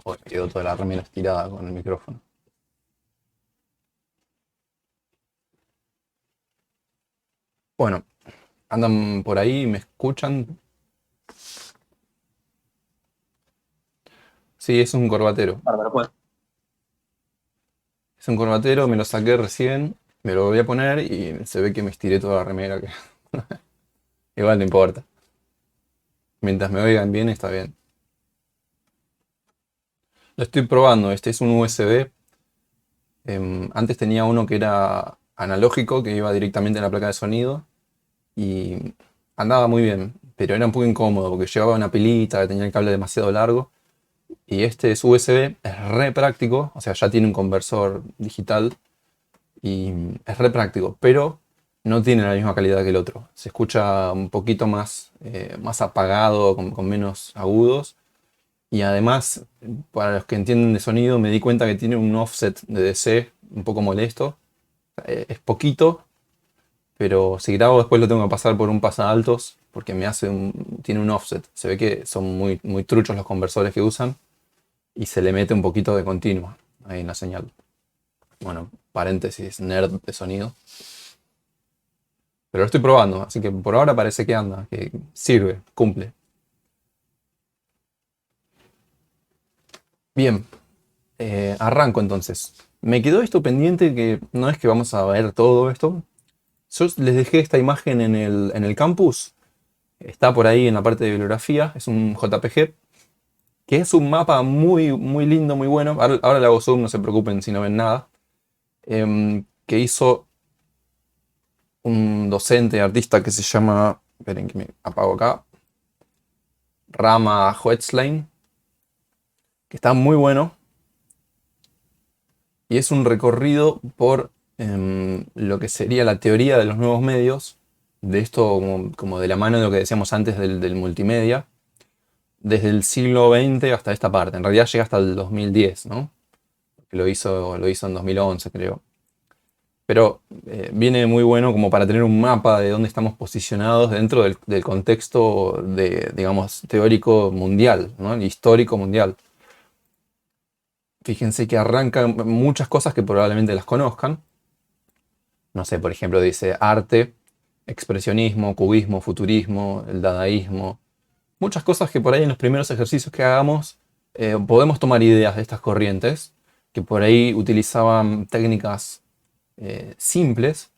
Oh, quedó toda la remera estirada con el micrófono. Bueno, andan por ahí, me escuchan. Sí, es un corbatero. Bárbaro, pues. Es un corbatero, me lo saqué recién, me lo voy a poner y se ve que me estiré toda la remera. Igual no importa. Mientras me oigan bien, está bien. Lo estoy probando, este es un USB. Antes tenía uno que era analógico, que iba directamente en la placa de sonido y andaba muy bien, pero era un poco incómodo porque llevaba una pilita, tenía el cable demasiado largo. Y este es USB, es re práctico, o sea, ya tiene un conversor digital y es re práctico, pero no tiene la misma calidad que el otro. Se escucha un poquito más, más apagado, con menos agudos. Y además, para los que entienden de sonido, me di cuenta que tiene un offset de DC un poco molesto. Es poquito, pero si grabo después lo tengo que pasar por un pasaaltos porque tiene un offset. Se ve que son muy, muy truchos los conversores que usan y se le mete un poquito de continua ahí en la señal. Bueno, paréntesis, nerd de sonido. Pero lo estoy probando, así que por ahora parece que anda, que sirve, cumple. Bien, arranco entonces. Me quedó esto pendiente que no es que vamos a ver todo esto. Yo les dejé esta imagen en el campus. Está por ahí en la parte de bibliografía. Es un JPG, que es un mapa muy, muy lindo, muy bueno. Ahora le hago zoom, no se preocupen si no ven nada. Que hizo un docente, artista que se llama, esperen que me apago acá, Rama Hoetzlein, que está muy bueno. Y es un recorrido por lo que sería la teoría de los nuevos medios, de esto como de la mano de lo que decíamos antes del multimedia, desde el siglo XX hasta esta parte. En realidad llega hasta el 2010, ¿no? Que lo hizo en 2011, creo. Pero viene muy bueno como para tener un mapa de dónde estamos posicionados dentro del contexto de, digamos, teórico mundial, ¿no? El histórico mundial. Fíjense que arrancan muchas cosas que probablemente las conozcan. No sé, por ejemplo, dice arte, expresionismo, cubismo, futurismo, el dadaísmo. Muchas cosas que por ahí en los primeros ejercicios que hagamos podemos tomar ideas de estas corrientes, que por ahí utilizaban técnicas simples,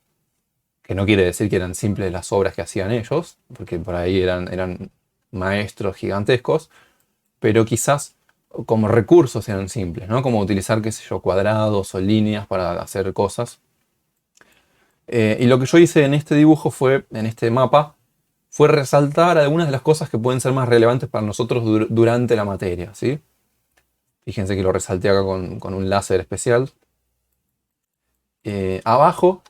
que no quiere decir que eran simples las obras que hacían ellos, porque por ahí eran maestros gigantescos, pero quizás como recursos eran simples, ¿no? Como utilizar, qué sé yo, cuadrados o líneas para hacer cosas. Y lo que yo hice en este dibujo fue, en este mapa, fue resaltar algunas de las cosas que pueden ser más relevantes para nosotros durante la materia, ¿sí? Fíjense que lo resalté acá con un láser especial. Abajo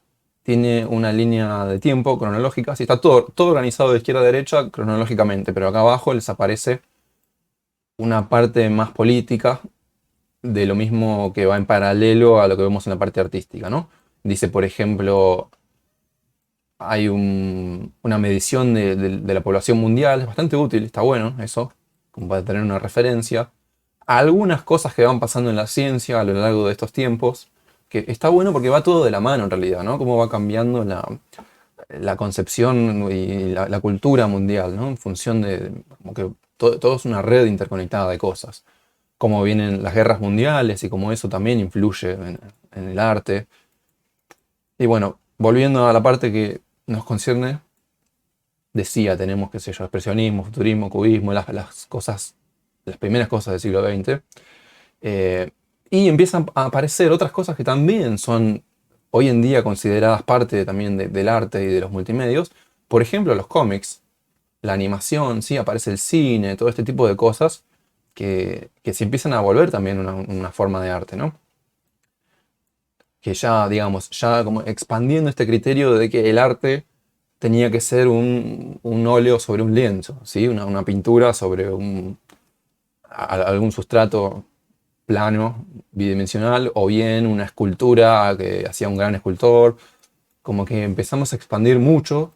tiene una línea de tiempo cronológica, sí, está todo organizado de izquierda a derecha cronológicamente, pero acá abajo les aparece una parte más política de lo mismo que va en paralelo a lo que vemos en la parte artística, ¿no? Dice, por ejemplo, hay una medición de la población mundial, es bastante útil, está bueno eso, como para tener una referencia. Algunas cosas que van pasando en la ciencia a lo largo de estos tiempos, que está bueno porque va todo de la mano en realidad, ¿no? Cómo va cambiando la concepción y la cultura mundial, ¿no? En función como que todo es una red interconectada de cosas. Cómo vienen las guerras mundiales y cómo eso también influye en el arte. Y bueno, volviendo a la parte que nos concierne, decía, tenemos, qué sé yo, expresionismo, futurismo, cubismo, las cosas, las primeras cosas del siglo XX. eh, y empiezan a aparecer otras cosas que también son hoy en día consideradas parte también del arte y de los multimedios. Por ejemplo, los cómics, la animación, sí, aparece el cine, todo este tipo de cosas que se empiezan a volver también una forma de arte, ¿no? Que ya, digamos, ya como expandiendo este criterio de que el arte tenía que ser un óleo sobre un lienzo, ¿sí? Una pintura sobre algún sustrato plano, bidimensional, o bien una escultura que hacía un gran escultor. Como que empezamos a expandir mucho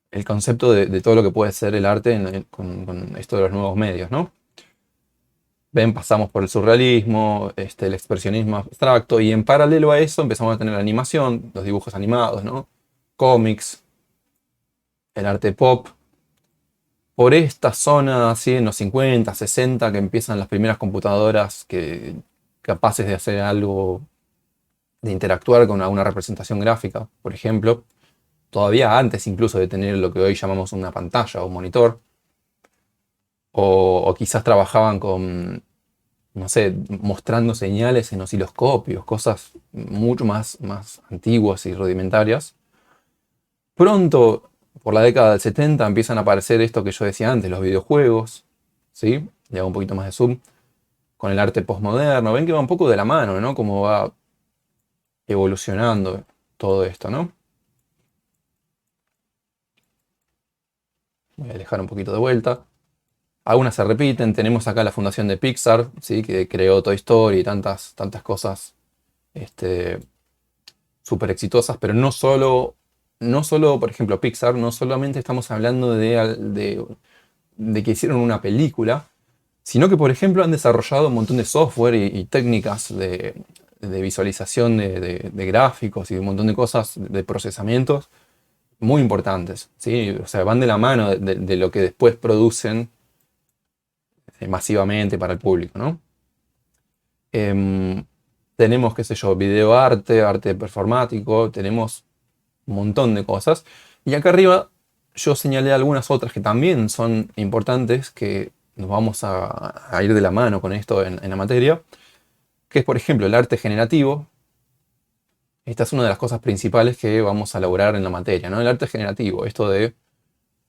el concepto de todo lo que puede ser el arte con esto de los nuevos medios, ¿no? Ven, pasamos por el surrealismo, el expresionismo abstracto, y en paralelo a eso empezamos a tener la animación, los dibujos animados, ¿no? Cómics, el arte pop. Por esta zona, así en los 50, 60, que empiezan las primeras computadoras capaces de hacer algo, de interactuar con alguna representación gráfica, por ejemplo, todavía antes incluso de tener lo que hoy llamamos una pantalla o un monitor, o quizás trabajaban con, no sé, mostrando señales en osciloscopios, cosas mucho más antiguas y rudimentarias. Pronto, por la década del 70, empiezan a aparecer esto que yo decía antes, los videojuegos, ¿sí? Le hago un poquito más de zoom, con el arte postmoderno. Ven que va un poco de la mano, ¿no? Cómo va evolucionando todo esto, ¿no? Voy a alejar un poquito de vuelta. Algunas se repiten. Tenemos acá la fundación de Pixar, ¿sí? Que creó Toy Story y tantas cosas súper exitosas, pero no solo, por ejemplo, Pixar, no solamente estamos hablando de que hicieron una película, sino que, por ejemplo, han desarrollado un montón de software y técnicas de visualización de gráficos y un montón de cosas, de procesamientos muy importantes, ¿sí? O sea, van de la mano de lo que después producen masivamente para el público, ¿no? Tenemos, qué sé yo, videoarte, arte performático, tenemos un montón de cosas. Y acá arriba yo señalé algunas otras que también son importantes, que nos vamos a ir de la mano con esto en la materia, que es, por ejemplo, el arte generativo. Esta es una de las cosas principales que vamos a lograr en la materia, ¿no? El arte generativo, esto de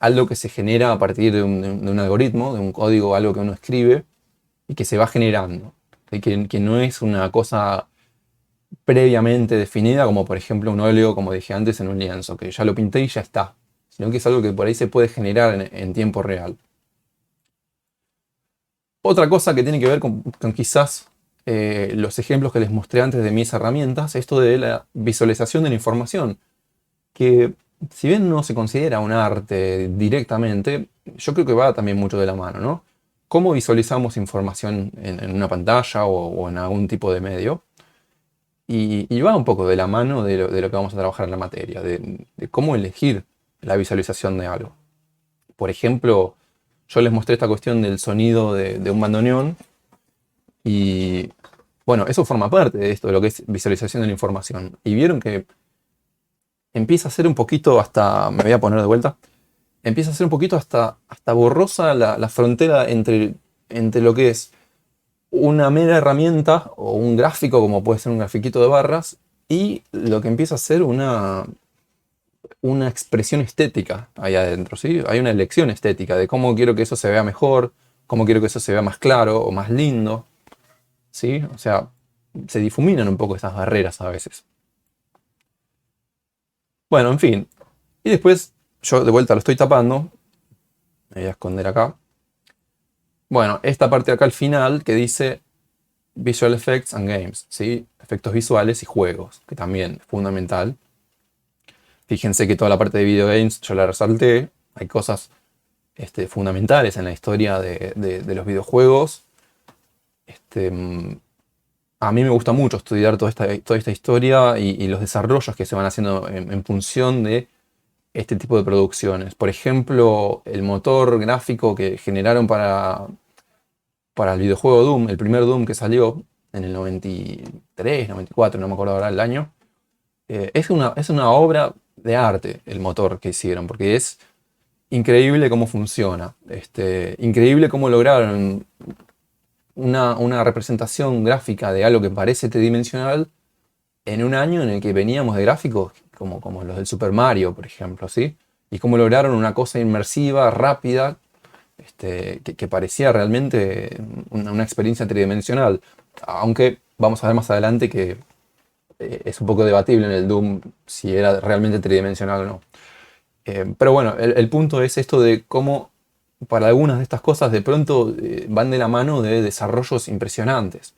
algo que se genera a partir de un algoritmo, de un código, algo que uno escribe y que se va generando. Y que no es una cosa previamente definida, como por ejemplo un óleo, como dije antes, en un lienzo, que ya lo pinté y ya está, sino que es algo que por ahí se puede generar en tiempo real. Otra cosa que tiene que ver con quizás los ejemplos que les mostré antes de mis herramientas, esto de la visualización de la información, que si bien no se considera un arte directamente, yo creo que va también mucho de la mano, ¿no? ¿Cómo visualizamos información en una pantalla o en algún tipo de medio? Y va un poco de la mano de lo que vamos a trabajar en la materia, de cómo elegir la visualización de algo. Por ejemplo, yo les mostré esta cuestión del sonido de un bandoneón y bueno, eso forma parte de esto, de lo que es visualización de la información. Y vieron que empieza a ser un poquito hasta, me voy a poner de vuelta, empieza a ser un poquito hasta borrosa la frontera entre lo que es una mera herramienta o un gráfico, como puede ser un grafiquito de barras, y lo que empieza a ser una expresión estética ahí adentro, ¿sí? Hay una elección estética de cómo quiero que eso se vea mejor, cómo quiero que eso se vea más claro o más lindo, ¿sí? O sea, se difuminan un poco estas barreras a veces. Bueno, en fin. Y después, yo de vuelta lo estoy tapando, me voy a esconder acá. Bueno, esta parte de acá al final que dice Visual Effects and Games, ¿sí? Efectos visuales y juegos, que también es fundamental. Fíjense que toda la parte de video games yo la resalté. Hay cosas fundamentales en la historia de los videojuegos. A mí me gusta mucho estudiar toda esta historia y los desarrollos que se van haciendo en función de este tipo de producciones. Por ejemplo, el motor gráfico que generaron para el videojuego Doom, el primer Doom que salió en el 93, 94, no me acuerdo ahora el año. Es una obra de arte el motor que hicieron, porque es increíble cómo funciona. Increíble cómo lograron una representación gráfica de algo que parece tridimensional en un año en el que veníamos de gráficos como los del Super Mario, por ejemplo, ¿sí? Y cómo lograron una cosa inmersiva, rápida, que parecía realmente una experiencia tridimensional. Aunque vamos a ver más adelante que es un poco debatible en el Doom si era realmente tridimensional o no. Pero bueno, el punto es esto de cómo para algunas de estas cosas de pronto van de la mano de desarrollos impresionantes.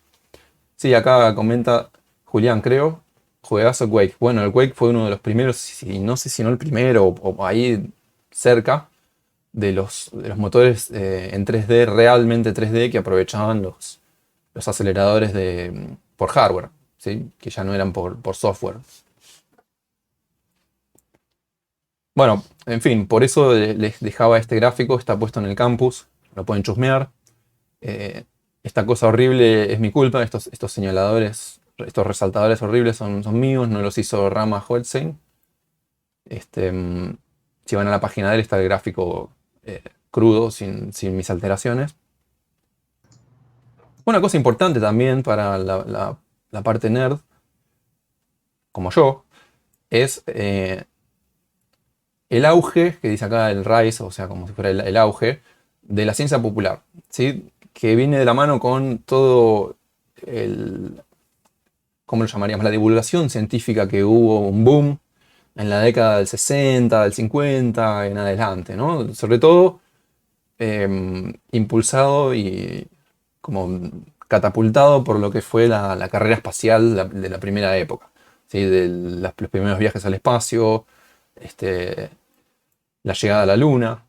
Sí, acá comenta Julián, creo, juegazo Quake. Bueno, el Quake fue uno de los primeros, no sé si no el primero, o ahí cerca, de los motores en 3D, realmente 3D, que aprovechaban los aceleradores por hardware, ¿sí? Que ya no eran por software. Bueno, en fin, por eso les dejaba este gráfico, está puesto en el campus, lo pueden chusmear. Esta cosa horrible es mi culpa, estos señaladores, estos resaltadores horribles son míos, no los hizo Rama Holstein. Si van a la página de él está el gráfico crudo, sin mis alteraciones. Una cosa importante también para la parte nerd, como yo, es el auge, que dice acá el rise, o sea, como si fuera el auge, de la ciencia popular, ¿sí? Que viene de la mano con todo ¿cómo lo llamaríamos? La divulgación científica, que hubo un boom en la década del 60, del 50 en adelante, ¿no? Sobre todo impulsado y como catapultado por lo que fue la carrera espacial de la primera época, ¿sí? De los primeros viajes al espacio, la llegada a la luna,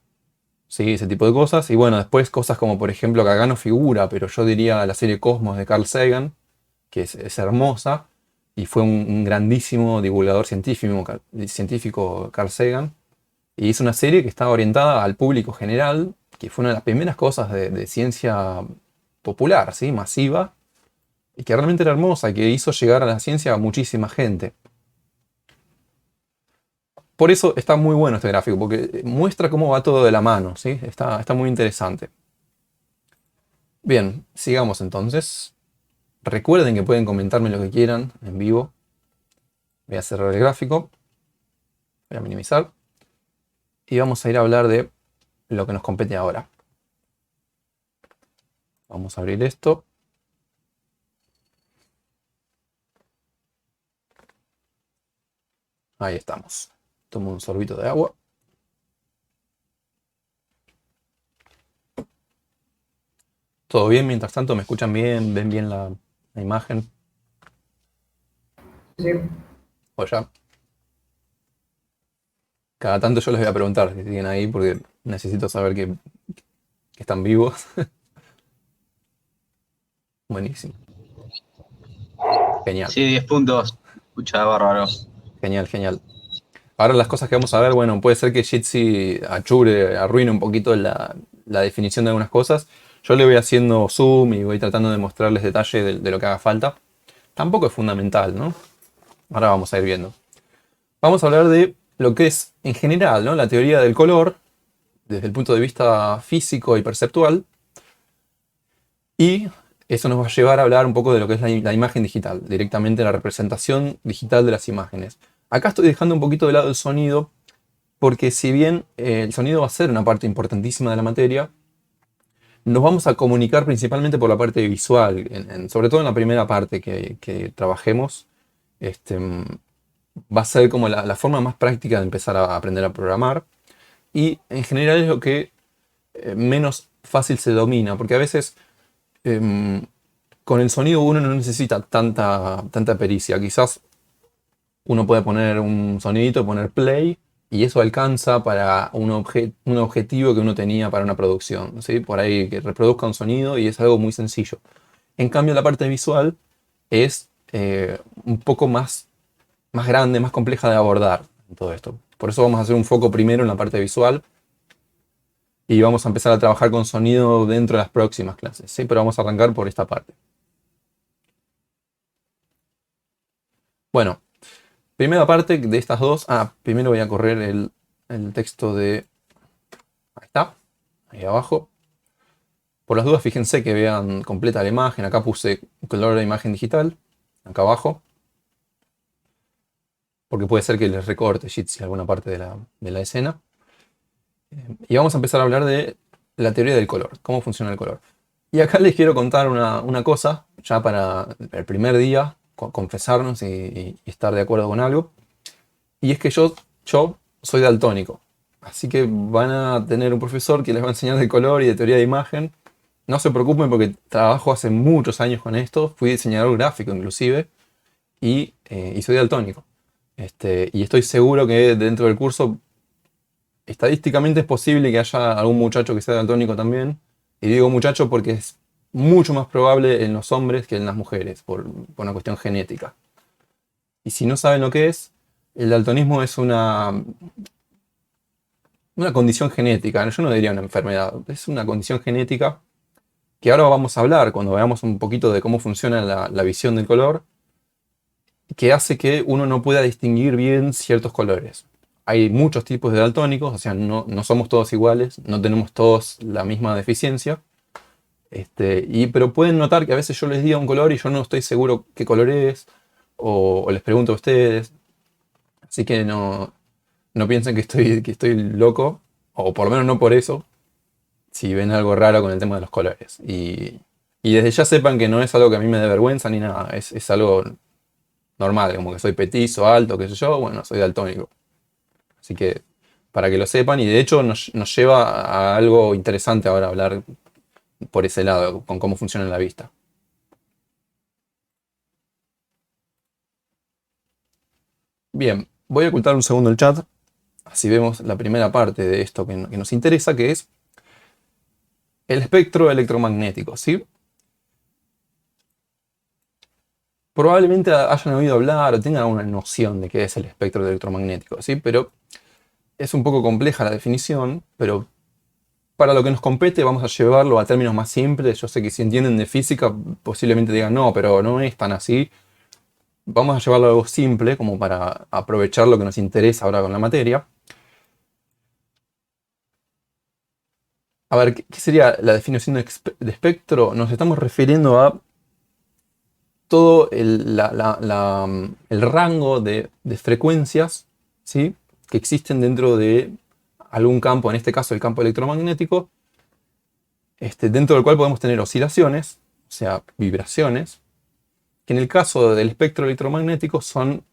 ¿sí? Ese tipo de cosas. Y bueno, después cosas como, por ejemplo, que acá no figura, pero yo diría la serie Cosmos de Carl Sagan, que es hermosa, y fue un grandísimo divulgador científico Carl Sagan, y hizo una serie que estaba orientada al público general, que fue una de las primeras cosas de ciencia popular, ¿sí? Masiva, y que realmente era hermosa, y que hizo llegar a la ciencia a muchísima gente. Por eso está muy bueno este gráfico, porque muestra cómo va todo de la mano, ¿sí? Está muy interesante. Bien, sigamos entonces. Recuerden que pueden comentarme lo que quieran en vivo. Voy a cerrar el gráfico. Voy a minimizar. Y vamos a ir a hablar de lo que nos compete ahora. Vamos a abrir esto. Ahí estamos. Tomo un sorbito de agua. ¿Todo bien? Mientras tanto, ¿me escuchan bien? ¿Ven bien la imagen? Sí, ¿O ya? Cada tanto yo les voy a preguntar si siguen ahí, porque necesito saber que están vivos. Buenísimo. Genial. sí, 10 puntos. Escucha, bárbaro. Genial, genial. Ahora las cosas que vamos a ver, bueno, puede ser que Jitsi achure, arruine un poquito la definición de algunas cosas. Yo le voy haciendo zoom y voy tratando de mostrarles detalle de lo que haga falta. Tampoco es fundamental, ¿no? Ahora vamos a ir viendo. Vamos a hablar de lo que es, en general, ¿no? La teoría del color, desde el punto de vista físico y perceptual. Y eso nos va a llevar a hablar un poco de lo que es la imagen digital, directamente la representación digital de las imágenes. Acá estoy dejando un poquito de lado el sonido, porque si bien el sonido va a ser una parte importantísima de la materia, nos vamos a comunicar principalmente por la parte visual, sobre todo en la primera parte que trabajemos. Va a ser como la forma más práctica de empezar a aprender a programar, y en general es lo que menos fácil se domina, porque a veces con el sonido uno no necesita tanta pericia. Quizás uno puede poner un sonidito, poner play, y eso alcanza para un objetivo que uno tenía para una producción, ¿sí? Por ahí que reproduzca un sonido, y es algo muy sencillo. En cambio, la parte visual es un poco más grande, más compleja de abordar en todo esto. Por eso vamos a hacer un foco primero en la parte visual, y vamos a empezar a trabajar con sonido dentro de las próximas clases, ¿sí? Pero vamos a arrancar por esta parte. Bueno, primera parte de estas dos. Primero voy a correr el texto de... Ahí está, ahí abajo. Por las dudas, fíjense que vean completa la imagen. Acá puse color de imagen digital, acá abajo, porque puede ser que les recorte Jitsi alguna parte de la escena. Y vamos a empezar a hablar de la teoría del color, cómo funciona el color. Y acá les quiero contar una cosa, ya para el primer día, confesarnos y estar de acuerdo con algo. Y es que yo soy daltónico. Así que van a tener un profesor que les va a enseñar de color y de teoría de imagen. No se preocupen, porque trabajo hace muchos años con esto. Fui diseñador gráfico inclusive. Y soy daltónico. Y estoy seguro que dentro del curso, estadísticamente, es posible que haya algún muchacho que sea daltónico también. Y digo muchacho porque mucho más probable en los hombres que en las mujeres, por una cuestión genética. Y si no saben lo que es, el daltonismo es una condición genética. Yo no diría una enfermedad, es una condición genética que ahora vamos a hablar cuando veamos un poquito de cómo funciona la visión del color, que hace que uno no pueda distinguir bien ciertos colores. Hay muchos tipos de daltónicos, o sea, no somos todos iguales, no tenemos todos la misma deficiencia. Pero pueden notar que a veces yo les digo un color y yo no estoy seguro qué color es, o les pregunto a ustedes. Así que no piensen que estoy loco, o por lo menos no por eso, si ven algo raro con el tema de los colores. Y desde ya sepan que no es algo que a mí me dé vergüenza ni nada, es algo normal, como que soy petizo, alto, qué sé yo, bueno, soy daltónico. Así que para que lo sepan, y de hecho nos lleva a algo interesante ahora hablar por ese lado, con cómo funciona la vista. Bien, voy a ocultar un segundo el chat, así vemos la primera parte de esto que nos interesa, que es el espectro electromagnético, ¿sí? Probablemente hayan oído hablar o tengan una noción de qué es el espectro electromagnético, ¿sí? Pero es un poco compleja la definición, pero para lo que nos compete vamos a llevarlo a términos más simples. Yo sé que si entienden de física posiblemente digan no, pero no es tan así. Vamos a llevarlo a algo simple como para aprovechar lo que nos interesa ahora con la materia. A ver, ¿qué sería la definición de espectro? Nos estamos refiriendo a todo el rango de frecuencias, ¿sí?, que existen dentro de algún campo, en este caso el campo electromagnético, dentro del cual podemos tener oscilaciones, o sea, vibraciones, que en el caso del espectro electromagnético son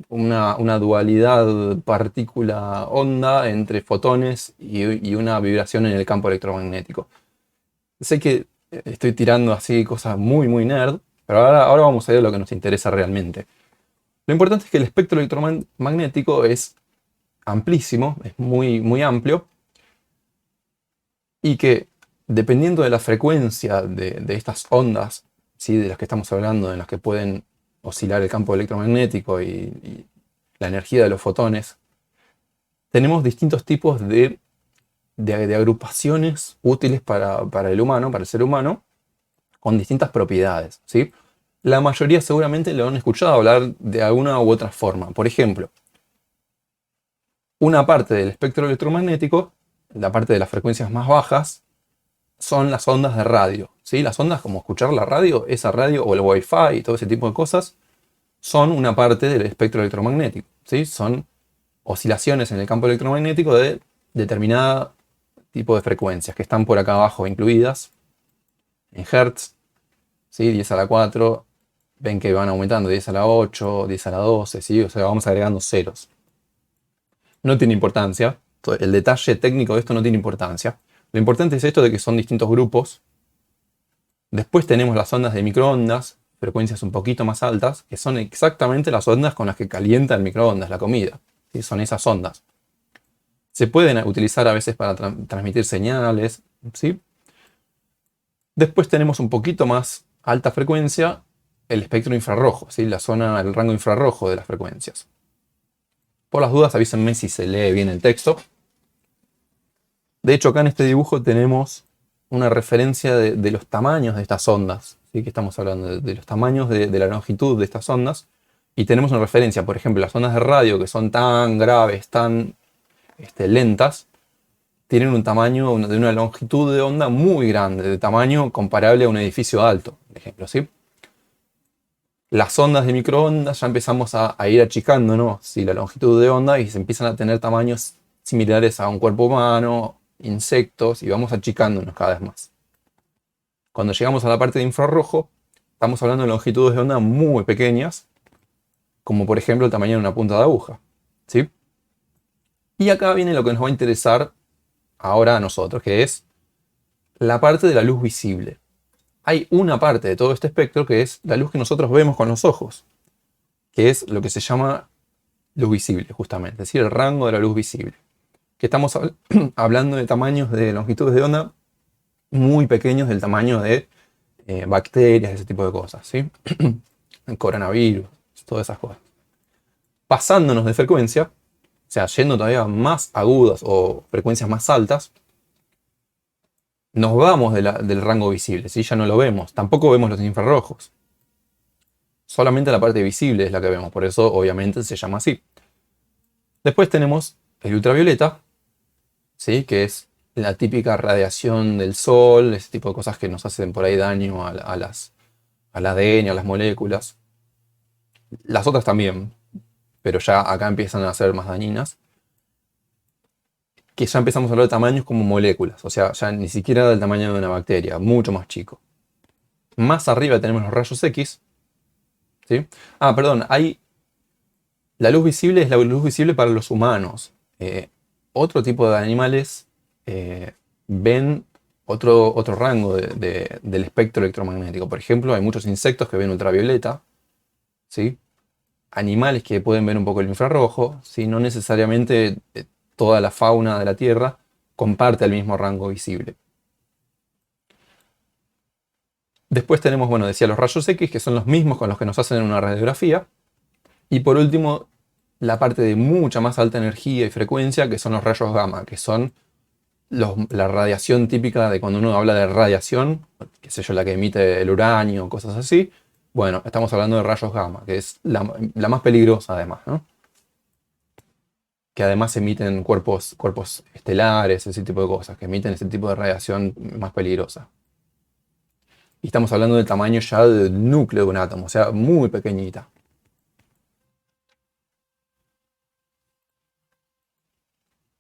una dualidad partícula-onda entre fotones y una vibración en el campo electromagnético. Sé que estoy tirando así cosas muy, muy nerd, pero ahora vamos a ver lo que nos interesa realmente. Lo importante es que el espectro electromagnético es amplísimo, es muy, muy amplio, y que dependiendo de la frecuencia de estas ondas, ¿sí?, de las que estamos hablando, en las que pueden oscilar el campo electromagnético y la energía de los fotones, tenemos distintos tipos de agrupaciones útiles para el humano, para el ser humano, con distintas propiedades, ¿sí? La mayoría seguramente lo han escuchado hablar de alguna u otra forma. Por ejemplo, una parte del espectro electromagnético, la parte de las frecuencias más bajas, son las ondas de radio, ¿sí? Las ondas como escuchar la radio, esa radio o el Wi-Fi y todo ese tipo de cosas, son una parte del espectro electromagnético, ¿sí? Son oscilaciones en el campo electromagnético de determinado tipo de frecuencias que están por acá abajo incluidas en Hertz, ¿sí? 10 a la 4, ven que van aumentando 10 a la 8, 10 a la 12, ¿sí? O sea, vamos agregando ceros. No tiene importancia, el detalle técnico de esto no tiene importancia. Lo importante es esto de que son distintos grupos. Después tenemos las ondas de microondas, frecuencias un poquito más altas, que son exactamente las ondas con las que calienta el microondas, la comida, ¿sí? Son esas ondas. Se pueden utilizar a veces para transmitir señales, ¿sí? Después tenemos un poquito más alta frecuencia, el espectro infrarrojo, ¿sí? El rango infrarrojo de las frecuencias. Por las dudas avísenme si se lee bien el texto. De hecho, acá en este dibujo tenemos una referencia de los tamaños de estas ondas, ¿sí? Que estamos hablando de los tamaños de la longitud de estas ondas. Y tenemos una referencia, por ejemplo, las ondas de radio que son tan graves, tan lentas, tienen un tamaño de una longitud de onda muy grande, de tamaño comparable a un edificio alto, por ejemplo, ¿sí? Las ondas de microondas ya empezamos a ir achicando, ¿no?, ¿sí?, la longitud de onda, y se empiezan a tener tamaños similares a un cuerpo humano, insectos, y vamos achicándonos cada vez más. Cuando llegamos a la parte de infrarrojo, estamos hablando de longitudes de onda muy pequeñas, como por ejemplo el tamaño de una punta de aguja, ¿sí? Y acá viene lo que nos va a interesar ahora a nosotros, que es la parte de la luz visible. Hay una parte de todo este espectro que es la luz que nosotros vemos con los ojos, que es lo que se llama luz visible, justamente, es decir, el rango de la luz visible. Que estamos hablando de tamaños de longitudes de onda muy pequeños, del tamaño de bacterias, ese tipo de cosas, ¿sí? Coronavirus, todas esas cosas. Pasándonos de frecuencia, o sea, yendo todavía más agudas o frecuencias más altas, nos vamos del rango visible, ¿sí? Ya no lo vemos. Tampoco vemos los infrarrojos. Solamente la parte visible es la que vemos, por eso obviamente se llama así. Después tenemos el ultravioleta, ¿sí? Que es la típica radiación del sol, ese tipo de cosas que nos hacen por ahí daño al ADN, a las moléculas. Las otras también, pero ya acá empiezan a ser más dañinas. Que ya empezamos a hablar de tamaños como moléculas, o sea, ya ni siquiera del tamaño de una bacteria, mucho más chico. Más arriba tenemos los rayos X, ¿sí? Ah, perdón, la luz visible es la luz visible para los humanos. Otro tipo de animales ven otro rango del espectro electromagnético. Por ejemplo, hay muchos insectos que ven ultravioleta, ¿sí? Animales que pueden ver un poco el infrarrojo, ¿sí? No necesariamente toda la fauna de la Tierra comparte el mismo rango visible. Después tenemos, bueno, decía los rayos X, que son los mismos con los que nos hacen una radiografía. Y por último, la parte de mucha más alta energía y frecuencia, que son los rayos gamma, que son la radiación típica de cuando uno habla de radiación, qué sé yo, la que emite el uranio, cosas así. Bueno, estamos hablando de rayos gamma, que es la más peligrosa además, ¿no? Que además emiten cuerpos estelares, ese tipo de cosas, que emiten ese tipo de radiación más peligrosa. Y estamos hablando del tamaño ya del núcleo de un átomo, o sea, muy pequeñita.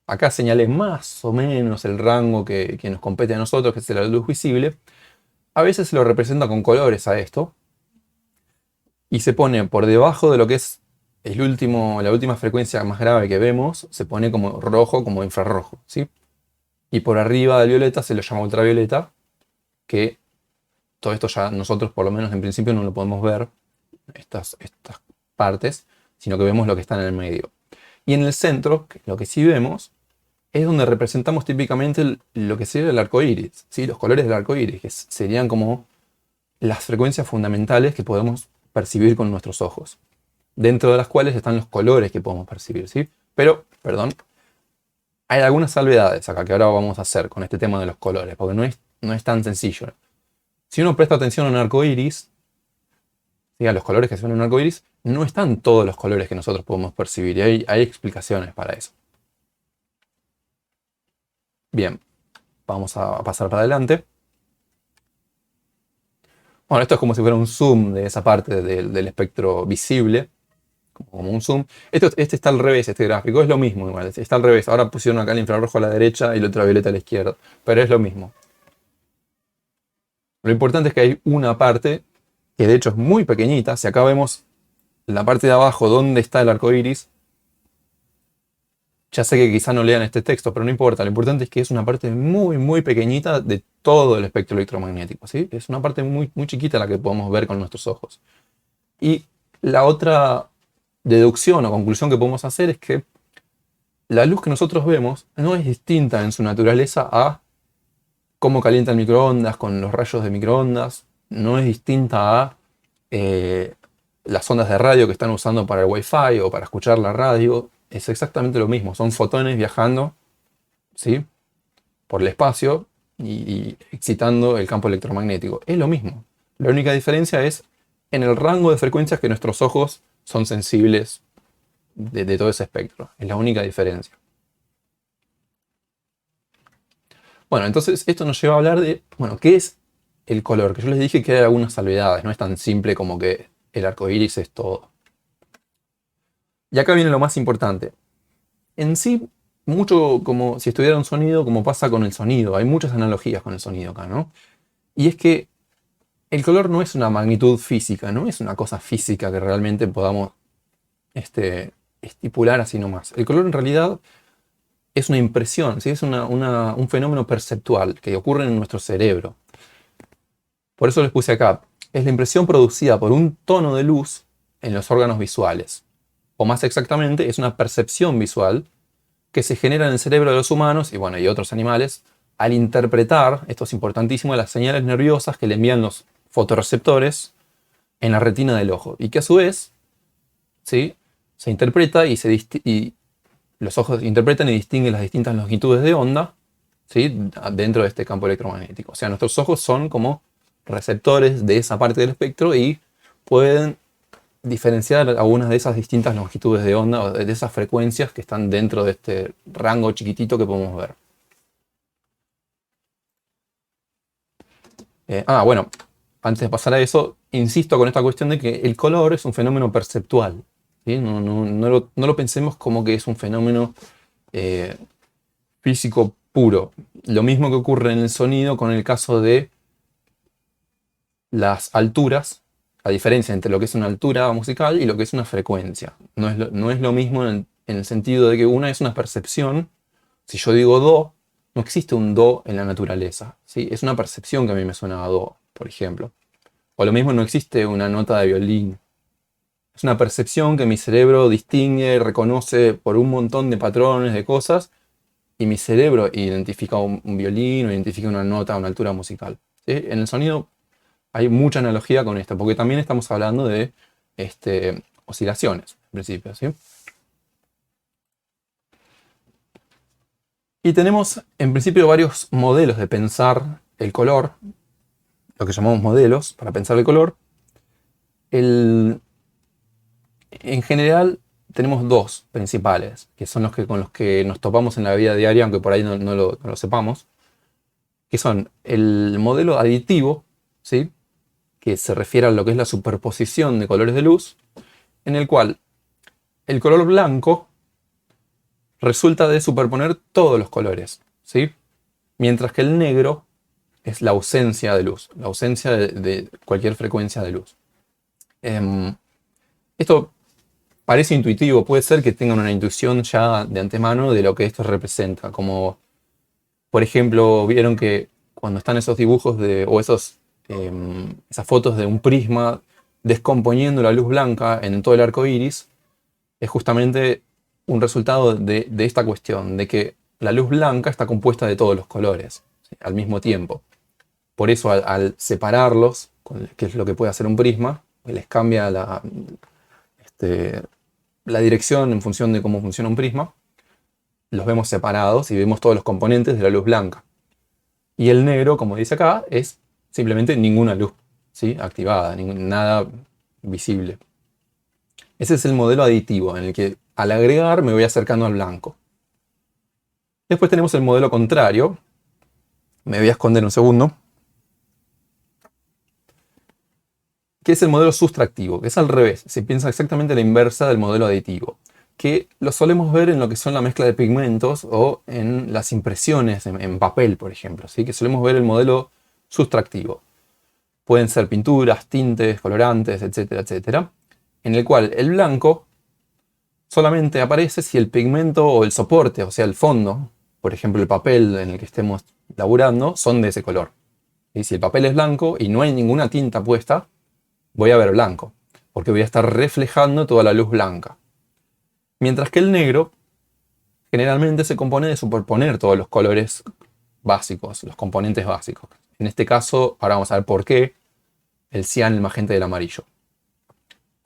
Acá señalé más o menos el rango que nos compete a nosotros, que es la luz visible. A veces se lo representa con colores a esto. Y se pone por debajo de lo que es la última frecuencia más grave que vemos, se pone como rojo, como infrarrojo, ¿sí? Y por arriba del violeta se lo llama ultravioleta, que todo esto ya nosotros por lo menos en principio no lo podemos ver, estas partes, sino que vemos lo que está en el medio. Y en el centro, lo que sí vemos, es donde representamos típicamente lo que sería el arco iris, ¿sí? Los colores del arco iris, que serían como las frecuencias fundamentales que podemos percibir con nuestros ojos, dentro de las cuales están los colores que podemos percibir, ¿sí? Pero, perdón, hay algunas salvedades acá que ahora vamos a hacer con este tema de los colores, porque no es tan sencillo. Si uno presta atención a un arco iris, ¿sí? A los colores que se ven en un arco iris, no están todos los colores que nosotros podemos percibir, y hay explicaciones para eso. Bien, vamos a pasar para adelante. Bueno, esto es como si fuera un zoom de esa parte del espectro visible, como un zoom. Este está al revés, este gráfico, es lo mismo igual, está al revés. Ahora pusieron acá el infrarrojo a la derecha y el ultravioleta a la izquierda, pero es lo mismo. Lo importante es que hay una parte que de hecho es muy pequeñita. Si acá vemos la parte de abajo donde está el arco iris, ya sé que quizá no lean este texto, pero no importa. Lo importante es que es una parte muy, muy pequeñita de todo el espectro electromagnético, ¿sí? Es una parte muy, muy chiquita la que podemos ver con nuestros ojos. Y la otra deducción o conclusión que podemos hacer es que la luz que nosotros vemos no es distinta en su naturaleza a cómo calienta el microondas con los rayos de microondas, no es distinta a las ondas de radio que están usando para el Wi-Fi o para escuchar la radio. Es exactamente lo mismo, son fotones viajando, ¿sí? Por el espacio y excitando el campo electromagnético. Es lo mismo. La única diferencia es en el rango de frecuencias que nuestros ojos son sensibles de todo ese espectro. Es la única diferencia. Bueno, entonces esto nos lleva a hablar de, bueno, ¿qué es el color? Que yo les dije que hay algunas salvedades, no es tan simple como que el arco iris es todo. Y acá viene lo más importante. En sí, mucho como si estudiara un sonido, como pasa con el sonido. Hay muchas analogías con el sonido acá, ¿no? Y es que el color no es una magnitud física, no es una cosa física que realmente podamos estipular así nomás. El color en realidad es una impresión, ¿sí? Es un fenómeno perceptual que ocurre en nuestro cerebro. Por eso les puse acá. Es la impresión producida por un tono de luz en los órganos visuales. O más exactamente, es una percepción visual que se genera en el cerebro de los humanos y otros animales al interpretar, esto es importantísimo, las señales nerviosas que le envían los fotorreceptores en la retina del ojo y que a su vez, ¿sí?, se interpreta y los ojos interpretan y distinguen las distintas longitudes de onda, ¿sí?, dentro de este campo electromagnético. O sea, nuestros ojos son como receptores de esa parte del espectro y pueden diferenciar algunas de esas distintas longitudes de onda o de esas frecuencias que están dentro de este rango chiquitito que podemos ver. Bueno, antes de pasar a eso, insisto con esta cuestión de que el color es un fenómeno perceptual, ¿sí? No lo pensemos como que es un fenómeno físico puro. Lo mismo que ocurre en el sonido con el caso de las alturas, la diferencia entre lo que es una altura musical y lo que es una frecuencia. No es lo mismo en el sentido de que una es una percepción. Si yo digo do, no existe un do en la naturaleza, ¿sí? Es una percepción que a mí me suena a do, por ejemplo. O lo mismo, no existe una nota de violín. Es una percepción que mi cerebro distingue, reconoce por un montón de patrones, de cosas, y mi cerebro identifica un violín o identifica una nota, una altura musical, ¿sí? En el sonido hay mucha analogía con esto, porque también estamos hablando de oscilaciones, en principio, ¿sí? Y tenemos, en principio, varios modelos de pensar el color, lo que llamamos modelos para pensar el color. En general, tenemos dos principales, que son con los que nos topamos en la vida diaria, aunque por ahí no lo sepamos, que son el modelo aditivo, ¿sí?, que se refiere a lo que es la superposición de colores de luz, en el cual el color blanco resulta de superponer todos los colores, ¿sí?, mientras que el negro es la ausencia de luz, la ausencia de cualquier frecuencia de luz. Esto parece intuitivo, puede ser que tengan una intuición ya de antemano de lo que esto representa, como por ejemplo, vieron que cuando están esos dibujos o esas fotos de un prisma descomponiendo la luz blanca en todo el arco iris, es justamente un resultado de esta cuestión, de que la luz blanca está compuesta de todos los colores, ¿sí?, al mismo tiempo. Por eso al separarlos, que es lo que puede hacer un prisma, les cambia la dirección en función de cómo funciona un prisma, los vemos separados y vemos todos los componentes de la luz blanca. Y el negro, como dice acá, es simplemente ninguna luz, ¿sí?, activada, nada visible. Ese es el modelo aditivo, en el que al agregar me voy acercando al blanco. Después tenemos el modelo contrario. Me voy a esconder un segundo. Que es el modelo sustractivo, que es al revés. Se piensa exactamente la inversa del modelo aditivo, que lo solemos ver en lo que son la mezcla de pigmentos o en las impresiones en papel, por ejemplo, ¿sí?, que solemos ver el modelo sustractivo. Pueden ser pinturas, tintes, colorantes, etcétera, etcétera, en el cual el blanco solamente aparece si el pigmento o el soporte, o sea, el fondo, por ejemplo, el papel en el que estemos laburando, son de ese color. Y si el papel es blanco y no hay ninguna tinta puesta, voy a ver blanco, porque voy a estar reflejando toda la luz blanca. Mientras que el negro generalmente se compone de superponer todos los colores básicos, los componentes básicos. En este caso, ahora vamos a ver por qué el cian, el magenta y el amarillo.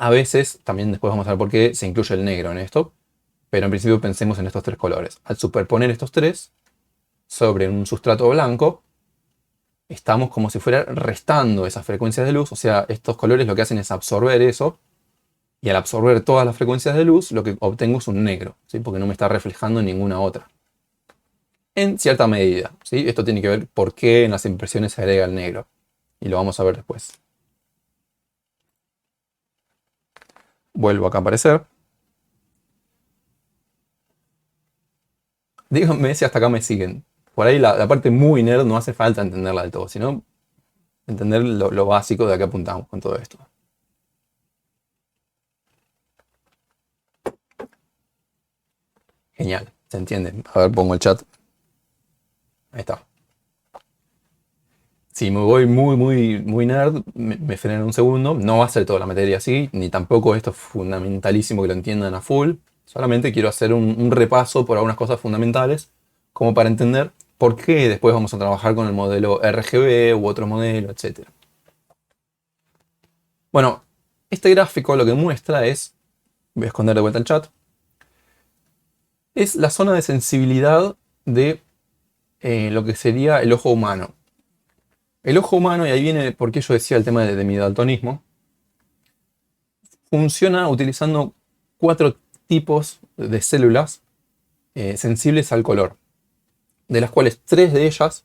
A veces, también después vamos a ver por qué se incluye el negro en esto, pero en principio pensemos en estos tres colores. Al superponer estos tres sobre un sustrato blanco, estamos como si fuera restando esas frecuencias de luz. O sea, estos colores lo que hacen es absorber eso, y al absorber todas las frecuencias de luz, lo que obtengo es un negro, ¿sí?, porque no me está reflejando ninguna otra. En cierta medida, ¿sí? Esto tiene que ver por qué en las impresiones se agrega el negro, y lo vamos a ver después. Vuelvo acá a aparecer. Díganme si hasta acá me siguen. Por ahí la parte muy nerd no hace falta entenderla del todo, sino entender lo básico de a qué apuntamos con todo esto. Genial, se entiende. A ver, pongo el chat. Ahí está. Si me voy muy nerd, me freno un segundo. No va a ser toda la materia así, ni tampoco esto es fundamentalísimo que lo entiendan a full. Solamente quiero hacer un repaso por algunas cosas fundamentales, como para entender por qué después vamos a trabajar con el modelo RGB u otro modelo, etc. Bueno, este gráfico lo que muestra es, voy a esconder de vuelta el chat, es la zona de sensibilidad de lo que sería el ojo humano. El ojo humano, y ahí viene por qué yo decía el tema de mi daltonismo, funciona utilizando 4 tipos de células sensibles al color, de las cuales 3 de ellas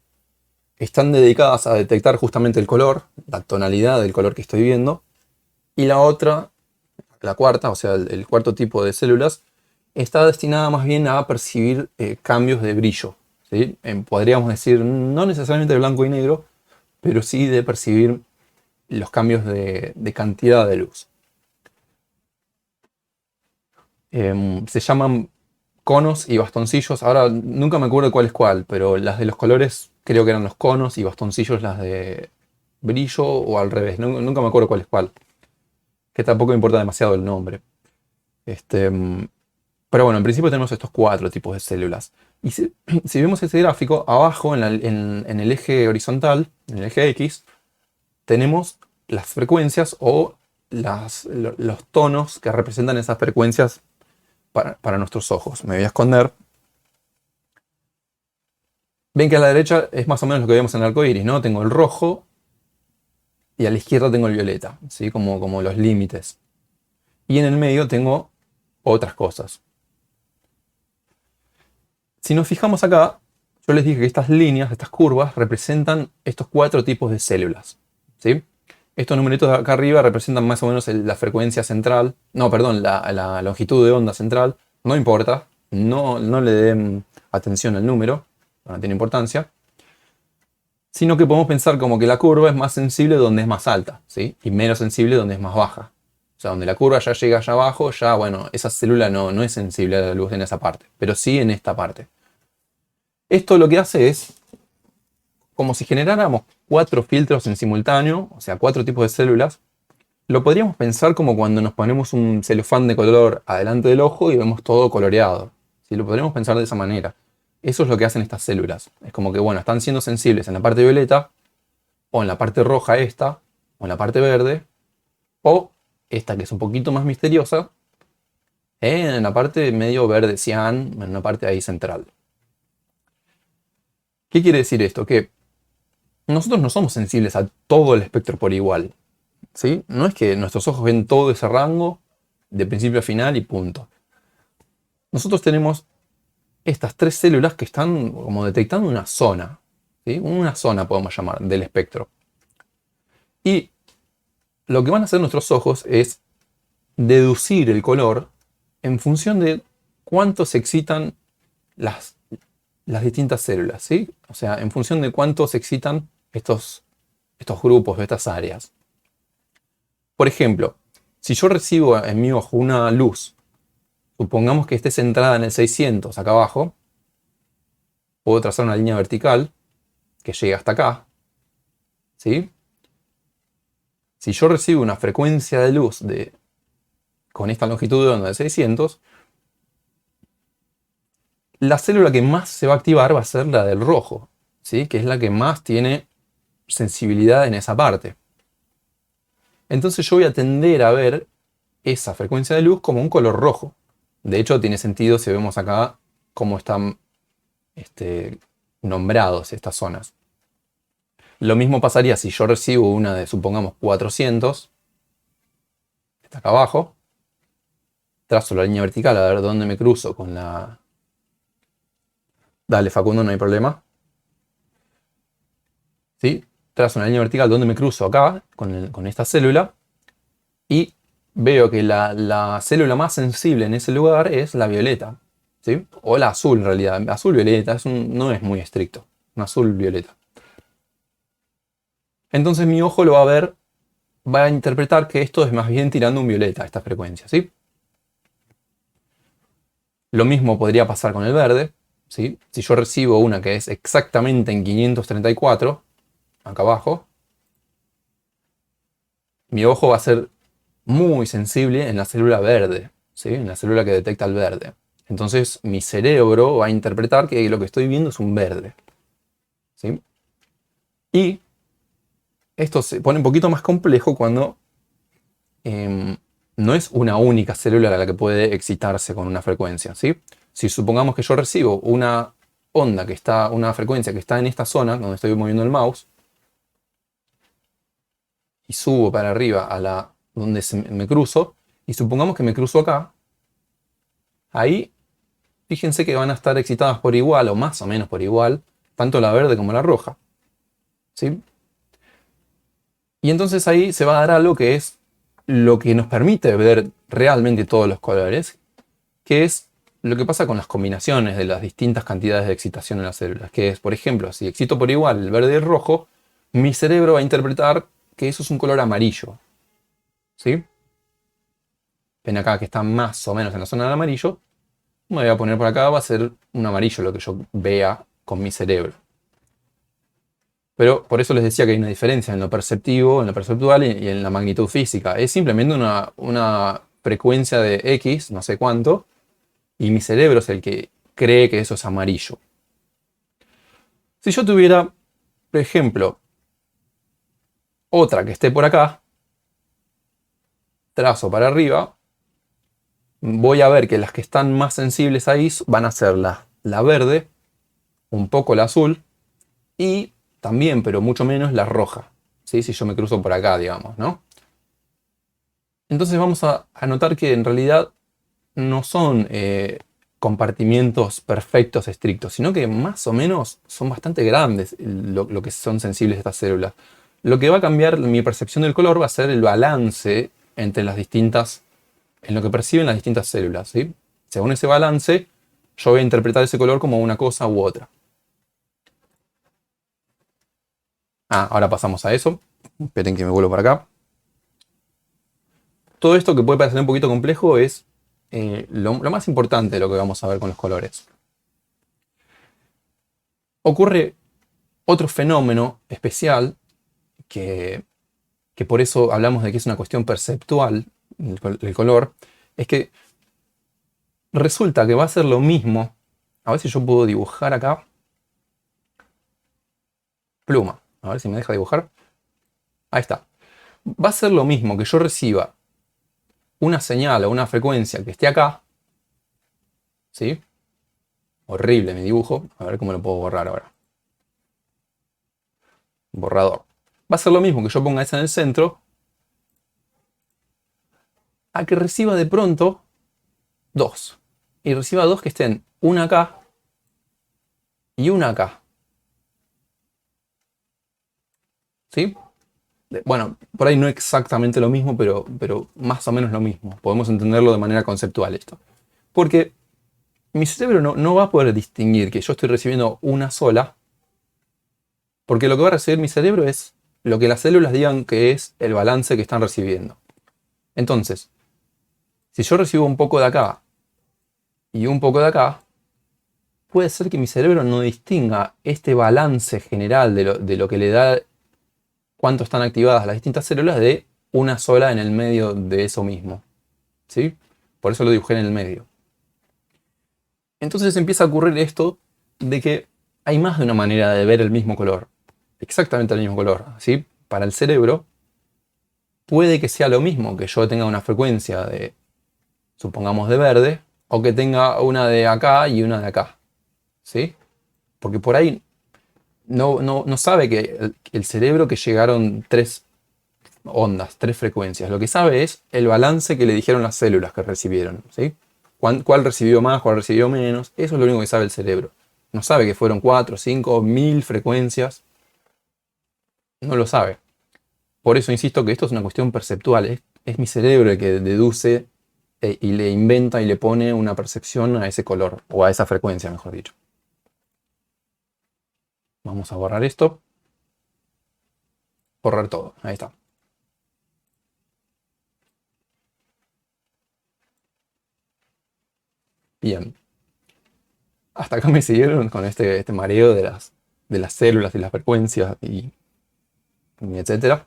están dedicadas a detectar justamente el color, la tonalidad del color que estoy viendo, y la otra, la cuarta, o sea, el cuarto tipo de células, está destinada más bien a percibir cambios de brillo, ¿sí? Podríamos decir, no necesariamente de blanco y negro, pero sí de percibir los cambios de cantidad de luz. Se llaman conos y bastoncillos. Ahora nunca me acuerdo cuál es cuál, pero las de los colores creo que eran los conos y bastoncillos las de brillo o al revés. Nunca me acuerdo cuál es cuál. Que tampoco importa demasiado el nombre. Este, pero bueno, en principio tenemos estos 4 tipos de células. Y si vemos este gráfico, abajo en el eje horizontal, en el eje X, tenemos las frecuencias o los tonos que representan esas frecuencias para nuestros ojos. Me voy a esconder. Ven que a la derecha es más o menos lo que vemos en el arco iris, ¿no? Tengo el rojo y a la izquierda tengo el violeta, ¿sí? Como los límites. Y en el medio tengo otras cosas. Si nos fijamos acá, yo les dije que estas líneas, estas curvas, representan estos 4 tipos de células, ¿sí? Estos numeritos de acá arriba representan más o menos la frecuencia central, no, perdón, la longitud de onda central, no importa, no le den atención al número, no tiene importancia, sino que podemos pensar como que la curva es más sensible donde es más alta, ¿sí? Y menos sensible donde es más baja. O sea, donde la curva ya llega allá abajo, ya, bueno, esa célula no es sensible a la luz en esa parte, pero sí en esta parte. Esto lo que hace es como si generáramos 4 filtros en simultáneo, o sea, 4 tipos de células. Lo podríamos pensar como cuando nos ponemos un celofán de color adelante del ojo y vemos todo coloreado. ¿Sí? Lo podríamos pensar de esa manera. Eso es lo que hacen estas células. Es como que, bueno, están siendo sensibles en la parte violeta, o en la parte roja esta, o en la parte verde, o esta que es un poquito más misteriosa, en la parte medio verde cian, en una parte ahí central. ¿Qué quiere decir esto? Que nosotros no somos sensibles a todo el espectro por igual. ¿Sí? No es que nuestros ojos ven todo ese rango de principio a final y punto. Nosotros tenemos estas 3 células que están como detectando una zona, ¿sí? Una zona podemos llamar del espectro. Y lo que van a hacer nuestros ojos es deducir el color en función de cuánto se excitan las distintas células, ¿sí? O sea, en función de cuánto se excitan estos grupos, estas áreas. Por ejemplo, si yo recibo en mi ojo una luz, supongamos que esté centrada en el 600 acá abajo, puedo trazar una línea vertical que llegue hasta acá, ¿sí? Si yo recibo una frecuencia de luz con esta longitud de onda de 600, la célula que más se va a activar va a ser la del rojo, ¿sí? Que es la que más tiene sensibilidad en esa parte. Entonces yo voy a tender a ver esa frecuencia de luz como un color rojo. De hecho, tiene sentido si vemos acá cómo están nombrados estas zonas. Lo mismo pasaría si yo recibo una de, supongamos, 400, está acá abajo, trazo la línea vertical a ver dónde me cruzo con la... Dale, Facundo, no hay problema. ¿Sí? Trazo una línea vertical donde me cruzo acá con esta célula y veo que la célula más sensible en ese lugar es la violeta, ¿sí? O la azul en realidad. Azul-violeta no es muy estricto. Un azul-violeta. Entonces mi ojo lo va a ver, va a interpretar que esto es más bien tirando un violeta, esta frecuencia, ¿sí? Lo mismo podría pasar con el verde, ¿sí? Si yo recibo una que es exactamente en 534, acá abajo, mi ojo va a ser muy sensible en la célula verde, ¿sí? En la célula que detecta el verde. Entonces mi cerebro va a interpretar que lo que estoy viendo es un verde, ¿sí? Y esto se pone un poquito más complejo cuando no es una única célula la que puede excitarse con una frecuencia, ¿sí? Si supongamos que yo recibo una onda una frecuencia que está en esta zona donde estoy moviendo el mouse y subo para arriba donde me cruzo, y supongamos que me cruzo acá, ahí fíjense que van a estar excitadas por igual o más o menos por igual, tanto la verde como la roja, ¿sí? Y entonces ahí se va a dar algo que es lo que nos permite ver realmente todos los colores, que es lo que pasa con las combinaciones de las distintas cantidades de excitación en las células, que es, por ejemplo, si excito por igual el verde y el rojo, mi cerebro va a interpretar que eso es un color amarillo, ¿sí? Ven acá que está más o menos en la zona del amarillo, me voy a poner por acá, va a ser un amarillo lo que yo vea con mi cerebro. Pero por eso les decía que hay una diferencia en lo perceptivo, en lo perceptual y en la magnitud física. Es simplemente una frecuencia de X, no sé cuánto, y mi cerebro es el que cree que eso es amarillo. Si yo tuviera, por ejemplo, otra que esté por acá, trazo para arriba, voy a ver que las que están más sensibles ahí van a ser la verde, un poco la azul y también, pero mucho menos, la roja. ¿Sí? Si yo me cruzo por acá, digamos, ¿no? Entonces vamos a notar que en realidad no son compartimientos perfectos estrictos, sino que más o menos son bastante grandes lo que son sensibles estas células. Lo que va a cambiar mi percepción del color va a ser el balance entre las distintas, en lo que perciben las distintas células, ¿sí? Según ese balance, yo voy a interpretar ese color como una cosa u otra. Ahora pasamos a eso. Esperen que me vuelvo para acá. Todo esto que puede parecer un poquito complejo es lo más importante de lo que vamos a ver con los colores. Ocurre otro fenómeno especial que por eso hablamos de que es una cuestión perceptual, el color, es que resulta que va a ser lo mismo. A ver si yo puedo dibujar acá. Pluma. A ver si me deja dibujar. Ahí está. Va a ser lo mismo que yo reciba una señal o una frecuencia que esté acá. ¿Sí? Horrible mi dibujo. A ver cómo lo puedo borrar ahora. Borrador. Va a ser lo mismo que yo ponga esa en el centro, a que reciba de pronto dos. Y reciba dos que estén una acá y una acá. ¿Sí? Bueno, por ahí no exactamente lo mismo, pero más o menos lo mismo. Podemos entenderlo de manera conceptual esto. Porque mi cerebro no va a poder distinguir que yo estoy recibiendo una sola, porque lo que va a recibir mi cerebro es lo que las células digan que es el balance que están recibiendo. Entonces, si yo recibo un poco de acá y un poco de acá, puede ser que mi cerebro no distinga este balance general de lo que le da cuánto están activadas las distintas células de una sola en el medio de eso mismo. ¿Sí? Por eso lo dibujé en el medio. Entonces empieza a ocurrir esto de que hay más de una manera de ver el mismo color. Exactamente el mismo color. ¿Sí? Para el cerebro puede que sea lo mismo que yo tenga una frecuencia de, supongamos, de verde, o que tenga una de acá y una de acá. ¿Sí? Porque por ahí no sabe que el cerebro que llegaron tres ondas, tres frecuencias. Lo que sabe es el balance que le dijeron las células que recibieron. ¿Sí? ¿Cuál recibió más, cuál recibió menos? Eso es lo único que sabe el cerebro. No sabe que fueron 4, 5, 1000 frecuencias. No lo sabe. Por eso insisto que esto es una cuestión perceptual. Es mi cerebro el que deduce y le inventa y le pone una percepción a ese color, o a esa frecuencia, mejor dicho. Vamos a borrar esto. Borrar todo. Ahí está. Bien. Hasta acá me siguieron con este mareo de las células y las frecuencias y etcétera.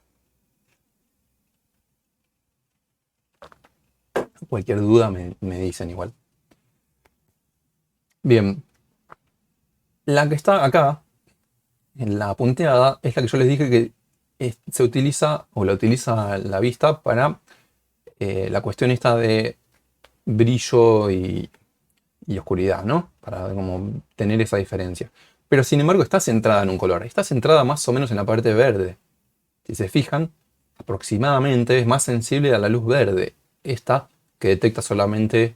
Cualquier duda me dicen igual. Bien. La que está acá, en la punteada, es la que yo les dije que se utiliza, o la utiliza la vista para la cuestión esta de brillo y oscuridad, ¿no? Para como tener esa diferencia. Pero sin embargo está centrada en un color, está centrada más o menos en la parte verde. Si se fijan, aproximadamente es más sensible a la luz verde, esta que detecta solamente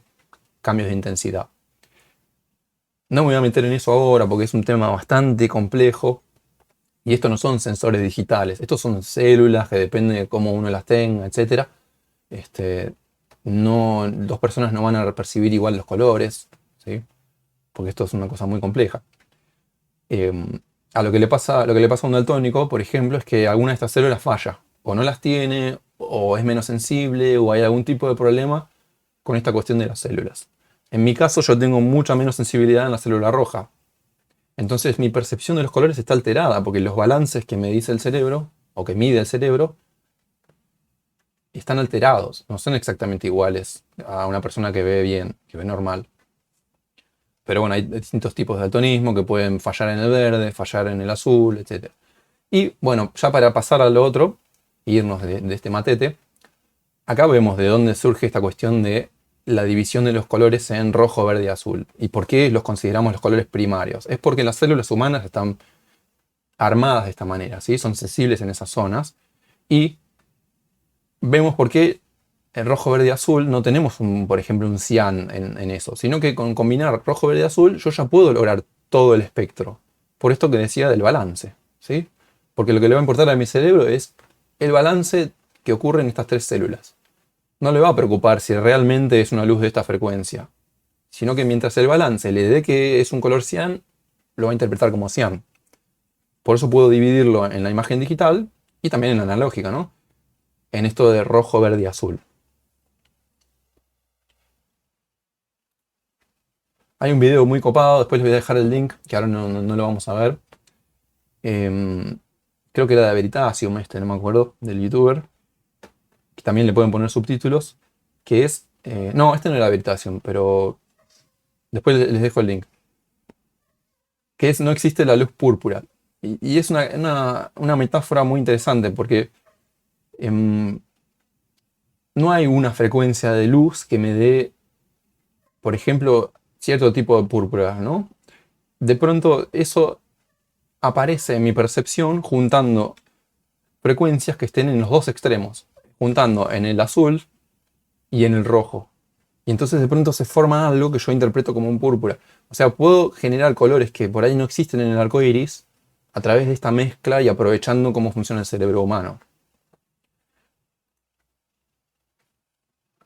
cambios de intensidad. No me voy a meter en eso ahora porque es un tema bastante complejo y estos no son sensores digitales, estos son células que dependen de cómo uno las tenga, etc. No, dos personas no van a percibir igual los colores, ¿sí? Porque esto es una cosa muy compleja. Lo que le pasa a un daltónico, por ejemplo, es que alguna de estas células falla, o no las tiene, o es menos sensible, o hay algún tipo de problema con esta cuestión de las células. En mi caso yo tengo mucha menos sensibilidad en la célula roja. Entonces mi percepción de los colores está alterada, porque los balances que me dice el cerebro, o que mide el cerebro, están alterados, no son exactamente iguales a una persona que ve bien, que ve normal. Pero bueno, hay distintos tipos de daltonismo que pueden fallar en el verde, fallar en el azul, etc. Y bueno, ya para pasar a lo otro, irnos de este matete, acá vemos de dónde surge esta cuestión de la división de los colores en rojo, verde y azul. ¿Y por qué los consideramos los colores primarios? Es porque las células humanas están armadas de esta manera, ¿sí? Son sensibles en esas zonas. Y vemos por qué en rojo, verde y azul no tenemos, por ejemplo, un cian en eso, sino que con combinar rojo, verde y azul yo ya puedo lograr todo el espectro. Por esto que decía del balance, ¿sí? Porque lo que le va a importar a mi cerebro es el balance que ocurre en estas tres células. No le va a preocupar si realmente es una luz de esta frecuencia, sino que mientras el balance le dé que es un color cian, lo va a interpretar como cian. Por eso puedo dividirlo en la imagen digital y también en la analógica, ¿no? En esto de rojo, verde y azul. Hay un video muy copado, después les voy a dejar el link, que ahora no lo vamos a ver. Creo que era de Veritasium no me acuerdo, del youtuber. Que también le pueden poner subtítulos. Que es... no, este no era Veritasium, pero después les dejo el link. Que es no existe la luz púrpura. Y es una metáfora muy interesante porque no hay una frecuencia de luz que me dé, por ejemplo, cierto tipo de púrpura, ¿no? De pronto eso aparece en mi percepción juntando frecuencias que estén en los dos extremos, juntando en el azul y en el rojo. Y entonces de pronto se forma algo que yo interpreto como un púrpura. O sea, puedo generar colores que por ahí no existen en el arco iris a través de esta mezcla y aprovechando cómo funciona el cerebro humano.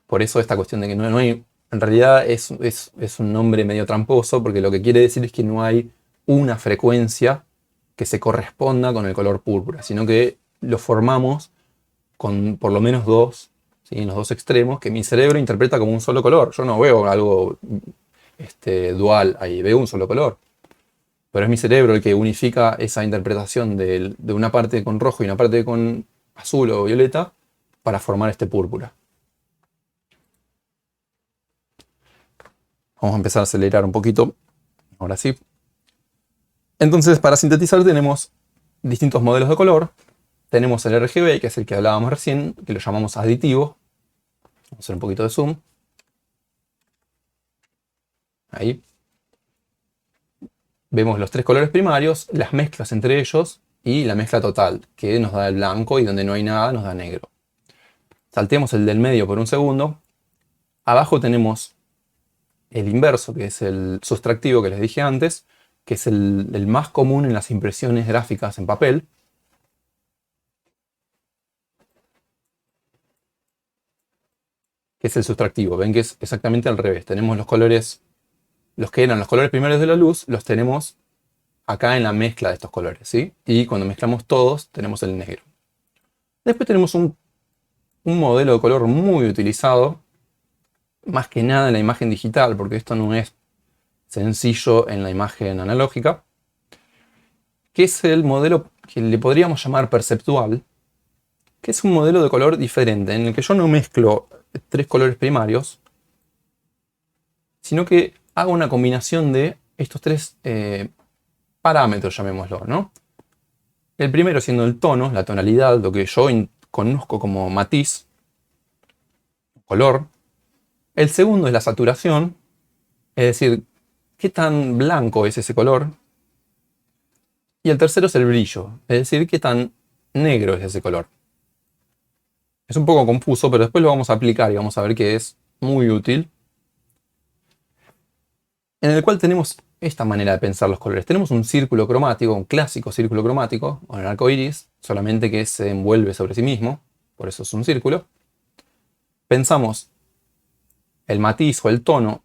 Por eso esta cuestión de que no hay... En realidad es un nombre medio tramposo porque lo que quiere decir es que no hay una frecuencia que se corresponda con el color púrpura, sino que lo formamos con por lo menos dos, ¿sí? En los dos extremos, que mi cerebro interpreta como un solo color. Yo no veo algo dual ahí, veo un solo color. Pero es mi cerebro el que unifica esa interpretación de una parte con rojo y una parte con azul o violeta para formar este púrpura. Vamos a empezar a acelerar un poquito. Ahora sí. Entonces, para sintetizar, tenemos distintos modelos de color. Tenemos el RGB, que es el que hablábamos recién, que lo llamamos aditivo. Vamos a hacer un poquito de zoom. Ahí. Vemos los tres colores primarios, las mezclas entre ellos y la mezcla total, que nos da el blanco y donde no hay nada nos da negro. Saltemos el del medio por un segundo. Abajo tenemos el inverso, que es el sustractivo que les dije antes, que es el más común en las impresiones gráficas en papel. Que es el sustractivo. Ven que es exactamente al revés. Tenemos los colores, los que eran los colores primarios de la luz, los tenemos acá en la mezcla de estos colores, ¿sí? Y cuando mezclamos todos, tenemos el negro. Después tenemos un modelo de color muy utilizado, más que nada en la imagen digital, porque esto no es sencillo en la imagen analógica, que es el modelo que le podríamos llamar perceptual, que es un modelo de color diferente, en el que yo no mezclo tres colores primarios, sino que hago una combinación de estos tres parámetros, llamémoslo, ¿no? El primero siendo el tono, la tonalidad, lo que yo conozco como matiz. color. El segundo es la saturación, es decir, qué tan blanco es ese color. Y el tercero es el brillo, es decir, qué tan negro es ese color. Es un poco confuso, pero después lo vamos a aplicar y vamos a ver que es muy útil. En el cual tenemos esta manera de pensar los colores. Tenemos un círculo cromático, un clásico círculo cromático, o el arco iris, solamente que se envuelve sobre sí mismo, por eso es un círculo. Pensamos el matiz o el tono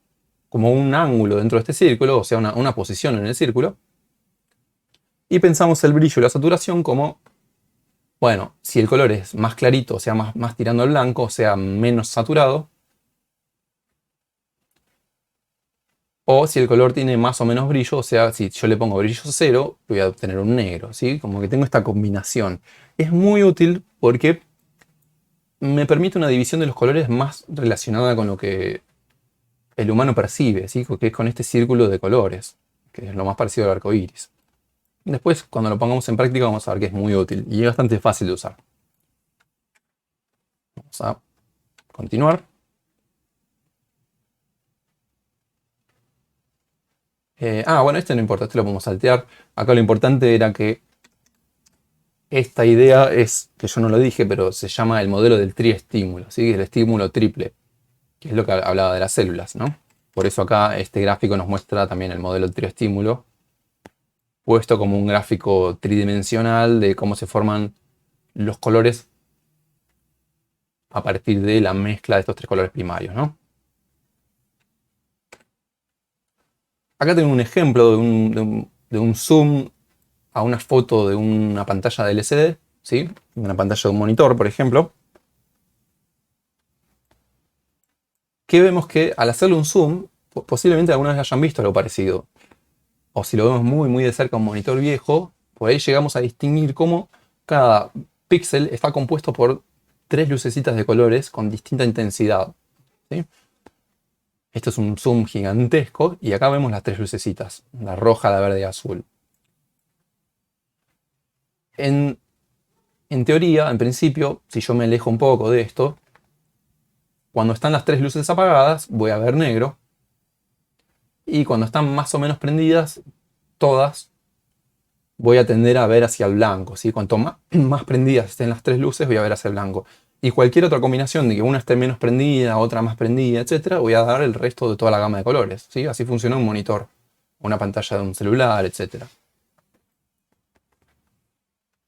como un ángulo dentro de este círculo, o sea, una posición en el círculo. Y pensamos el brillo y la saturación como, bueno, si el color es más clarito, o sea, más tirando al blanco, o sea, menos saturado, o si el color tiene más o menos brillo, o sea, si yo le pongo brillo cero, voy a obtener un negro, ¿sí? Como que tengo esta combinación. Es muy útil porque me permite una división de los colores más relacionada con lo que el humano percibe, ¿sí? Que es con este círculo de colores, que es lo más parecido al arco iris. Después, cuando lo pongamos en práctica, vamos a ver que es muy útil y es bastante fácil de usar. Vamos a continuar. Bueno, este no importa, este lo podemos saltear. Acá lo importante era que esta idea es, que yo no lo dije, pero se llama el modelo del triestímulo, ¿sí? El estímulo triple, que es lo que hablaba de las células, ¿no? Por eso acá este gráfico nos muestra también el modelo del triestímulo, puesto como un gráfico tridimensional de cómo se forman los colores a partir de la mezcla de estos tres colores primarios, ¿no? Acá tengo un ejemplo de un zoom a una foto de una pantalla de LCD, ¿sí? Una pantalla de un monitor, por ejemplo. Que vemos que al hacerle un zoom, posiblemente alguna vez hayan visto algo parecido. O si lo vemos muy de cerca a un monitor viejo, por ahí llegamos a distinguir cómo cada píxel está compuesto por tres lucecitas de colores con distinta intensidad, ¿sí? Esto es un zoom gigantesco y acá vemos las tres lucecitas, la roja, la verde y azul. En teoría, en principio, si yo me alejo un poco de esto, cuando están las tres luces apagadas, voy a ver negro. Y cuando están más o menos prendidas, todas, voy a tender a ver hacia el blanco, ¿sí? Cuanto más prendidas estén las tres luces, voy a ver hacia el blanco. Y cualquier otra combinación de que una esté menos prendida, otra más prendida, etc., voy a dar el resto de toda la gama de colores, ¿sí? Así funciona un monitor, una pantalla de un celular, etc.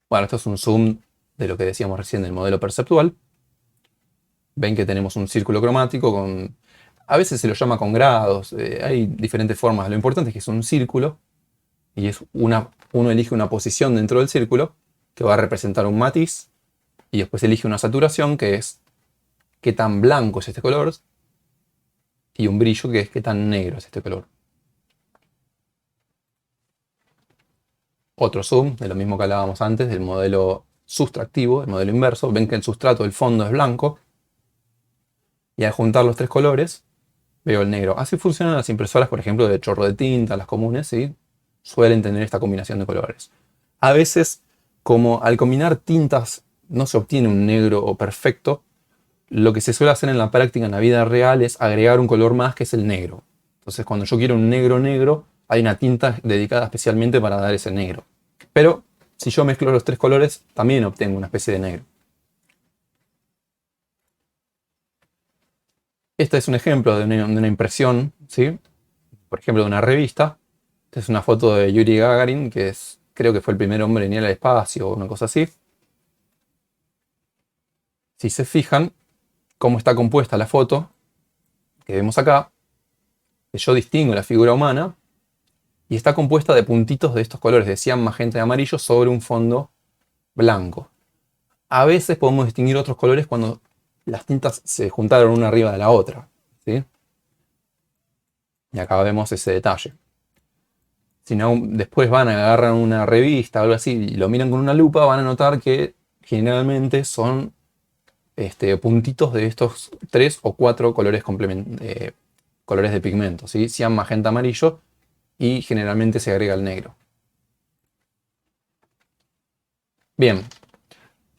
Bueno, esto es un zoom de lo que decíamos recién del modelo perceptual. Ven que tenemos un círculo cromático con... A veces se lo llama con grados, hay diferentes formas. Lo importante es que es un círculo y es uno elige una posición dentro del círculo que va a representar un matiz y después elige una saturación que es qué tan blanco es este color y un brillo que es qué tan negro es este color. Otro zoom de lo mismo que hablábamos antes del modelo sustractivo, el modelo inverso. Ven que el sustrato del fondo es blanco y al juntar los tres colores veo el negro. Así funcionan las impresoras, por ejemplo, de chorro de tinta, las comunes, ¿sí? Suelen tener esta combinación de colores. A veces, como al combinar tintas no se obtiene un negro perfecto, lo que se suele hacer en la práctica, en la vida real, es agregar un color más que es el negro. Entonces, cuando yo quiero un negro negro, hay una tinta dedicada especialmente para dar ese negro. Pero, si yo mezclo los tres colores, también obtengo una especie de negro. Este es un ejemplo de una impresión, ¿sí? Por ejemplo, de una revista. Esta es una foto de Yuri Gagarin, que creo que fue el primer hombre en ir al espacio o una cosa así. Si se fijan cómo está compuesta la foto que vemos acá, que yo distingo la figura humana y está compuesta de puntitos de estos colores de cian, magenta y amarillo sobre un fondo blanco. A veces podemos distinguir otros colores cuando las tintas se juntaron una arriba de la otra, ¿sí? Y acá vemos ese detalle. Si no, después agarran una revista o algo así y lo miran con una lupa, van a notar que generalmente son puntitos de estos 3 o 4 colores, colores de pigmento, ¿sí? Cian, magenta, amarillo, y generalmente se agrega el negro. Bien,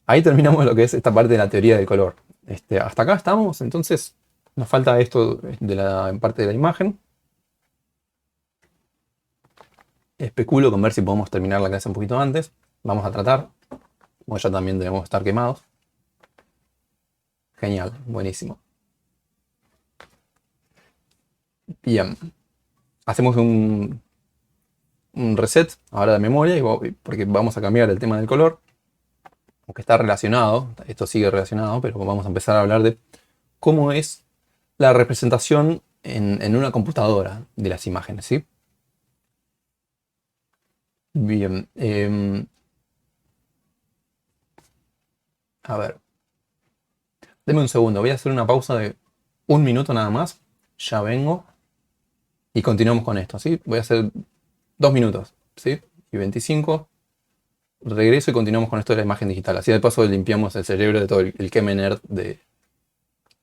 ahí terminamos lo que es esta parte de la teoría del color. Hasta acá estamos, entonces nos falta esto de la parte de la imagen. Especulo con ver si podemos terminar la clase un poquito antes. Vamos a tratar. Como ya también debemos estar quemados. Genial, buenísimo. Bien. Hacemos un reset ahora de memoria, porque vamos a cambiar el tema del color. Aunque está relacionado, esto sigue relacionado, pero vamos a empezar a hablar de cómo es la representación en una computadora de las imágenes, ¿sí? Bien. A ver. Deme un segundo. Voy a hacer una pausa de 1 minuto nada más. Ya vengo. Y continuamos con esto, ¿sí? Voy a hacer 2 minutos, ¿sí? Y 25. Regreso y continuamos con esto de la imagen digital. Así de paso limpiamos el cerebro de todo el queme nerd de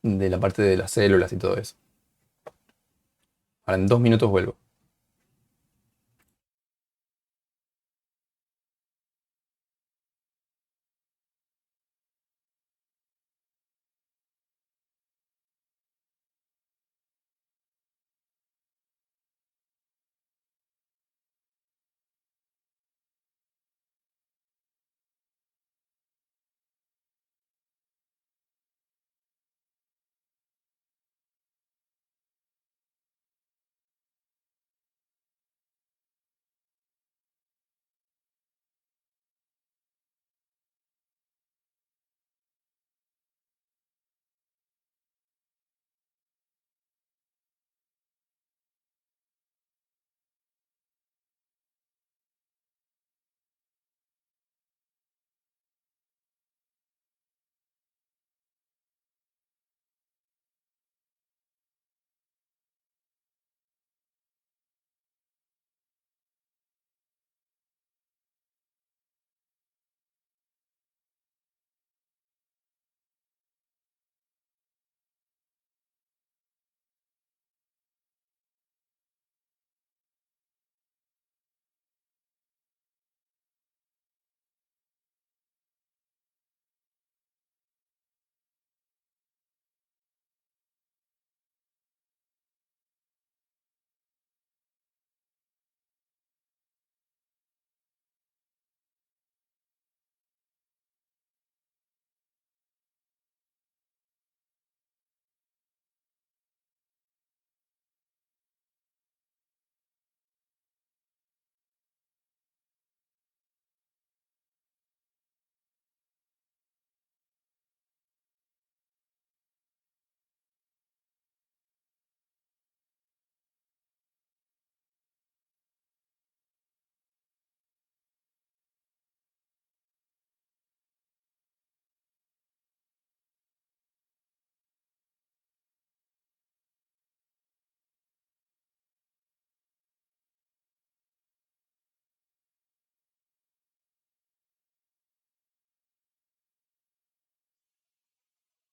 la parte de las células y todo eso. Ahora en 2 minutos vuelvo.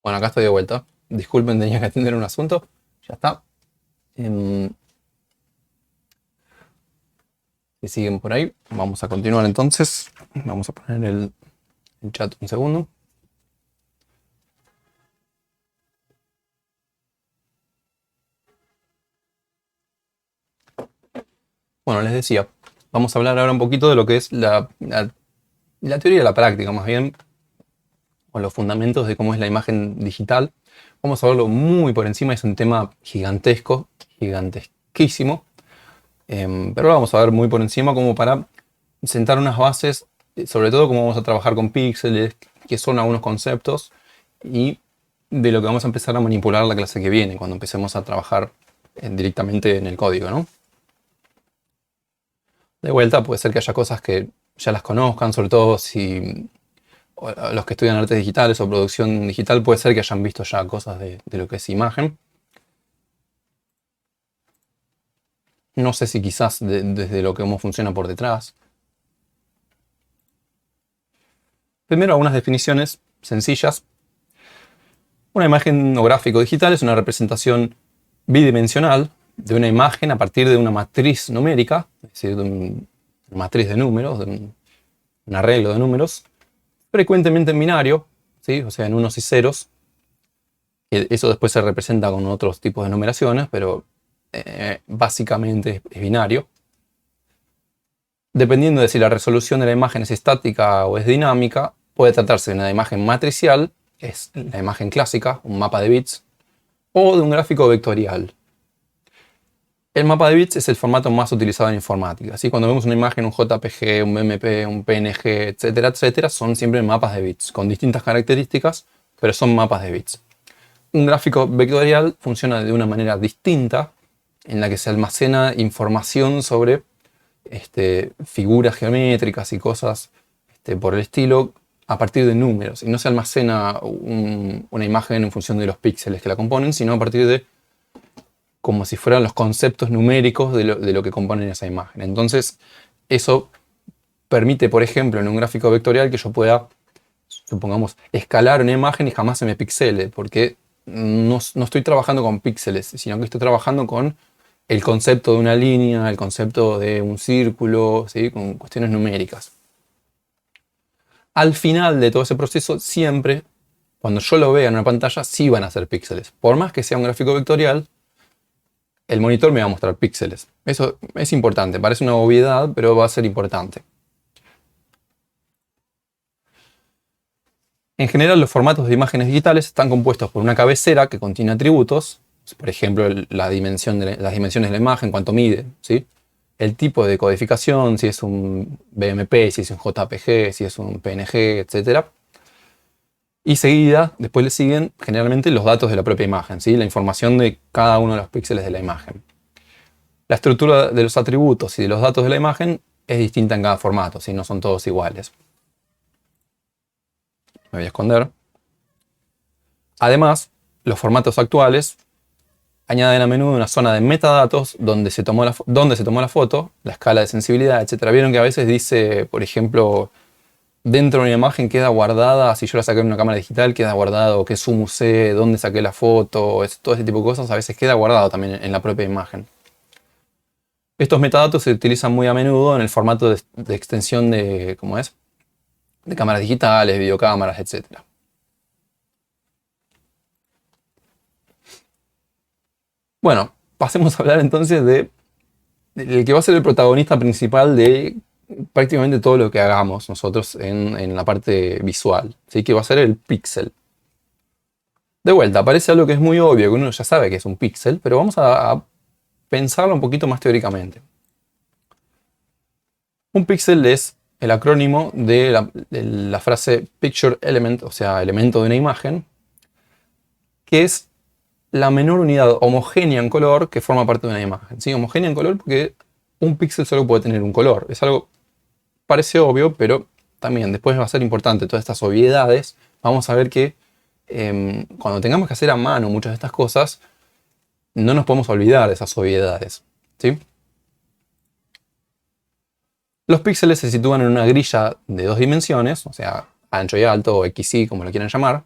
Bueno, acá estoy de vuelta. Disculpen, tenía que atender un asunto. Ya está. Em, Si siguen por ahí, vamos a continuar entonces. Vamos a poner el chat un segundo. Bueno, les decía, vamos a hablar ahora un poquito de lo que es la teoría de la práctica, más bien, o los fundamentos de cómo es la imagen digital. Vamos a verlo muy por encima, es un tema gigantesco, gigantesquísimo, pero lo vamos a ver muy por encima como para sentar unas bases, sobre todo cómo vamos a trabajar con píxeles, qué son algunos conceptos y de lo que vamos a empezar a manipular la clase que viene, cuando empecemos a trabajar directamente en el código, ¿no? De vuelta puede ser que haya cosas que ya las conozcan, sobre todo si los que estudian artes digitales o producción digital puede ser que hayan visto ya cosas de lo que es imagen. No sé si quizás desde lo que cómo funciona por detrás. Primero algunas definiciones sencillas. Una imagen o gráfico digital es una representación bidimensional de una imagen a partir de una matriz numérica, es decir, de una matriz de números, de un arreglo de números, frecuentemente en binario, ¿sí? O sea, en unos y ceros, Eso después se representa con otros tipos de numeraciones, pero básicamente es binario. Dependiendo de si la resolución de la imagen es estática o es dinámica, puede tratarse de una imagen matricial, que es la imagen clásica, un mapa de bits, o de un gráfico vectorial. El mapa de bits es el formato más utilizado en informática. ¿Sí? Cuando vemos una imagen, un JPG, un BMP, un PNG, etcétera, etcétera, son siempre mapas de bits, con distintas características, pero son mapas de bits. Un gráfico vectorial funciona de una manera distinta, en la que se almacena información sobre figuras geométricas y cosas por el estilo a partir de números. Y no se almacena una imagen en función de los píxeles que la componen, sino a partir de como si fueran los conceptos numéricos de lo que componen esa imagen. Entonces, eso permite, por ejemplo, en un gráfico vectorial que yo pueda, supongamos, escalar una imagen y jamás se me pixele, porque no estoy trabajando con píxeles, sino que estoy trabajando con el concepto de una línea, el concepto de un círculo, ¿sí? Con cuestiones numéricas. Al final de todo ese proceso, siempre, cuando yo lo vea en una pantalla, sí van a ser píxeles. Por más que sea un gráfico vectorial, el monitor me va a mostrar píxeles. Eso es importante, parece una obviedad, pero va a ser importante. En general, los formatos de imágenes digitales están compuestos por una cabecera que contiene atributos, por ejemplo, las dimensiones de la imagen, cuánto mide, ¿sí? El tipo de codificación, si es un BMP, si es un JPG, si es un PNG, etc. Y seguida, después le siguen generalmente los datos de la propia imagen, ¿sí? La información de cada uno de los píxeles de la imagen. La estructura de los atributos y de los datos de la imagen es distinta en cada formato, ¿sí? No son todos iguales. Me voy a esconder. Además, los formatos actuales añaden a menudo una zona de metadatos donde se tomó la foto, la escala de sensibilidad, etc. Vieron que a veces dice, por ejemplo, dentro de una imagen queda guardada, si yo la saqué en una cámara digital, queda guardado qué zoom usé, dónde saqué la foto, todo ese tipo de cosas, a veces queda guardado también en la propia imagen. Estos metadatos se utilizan muy a menudo en el formato de extensión de, ¿cómo es? De cámaras digitales, videocámaras, etc. Bueno, pasemos a hablar entonces del que va a ser el protagonista principal de prácticamente todo lo que hagamos nosotros en la parte visual, ¿sí? Que va a ser el píxel. De vuelta, parece algo que es muy obvio, que uno ya sabe que es un píxel, pero vamos a pensarlo un poquito más teóricamente. Un píxel es el acrónimo de la frase Picture Element, o sea, elemento de una imagen, que es la menor unidad homogénea en color que forma parte de una imagen. ¿Sí? Homogénea en color porque un píxel solo puede tener un color. Es algo, parece obvio, pero también después va a ser importante todas estas obviedades. Vamos a ver que cuando tengamos que hacer a mano muchas de estas cosas, no nos podemos olvidar de esas obviedades. ¿Sí? Los píxeles se sitúan en una grilla de 2 dimensiones, o sea, ancho y alto, o XY, como lo quieran llamar,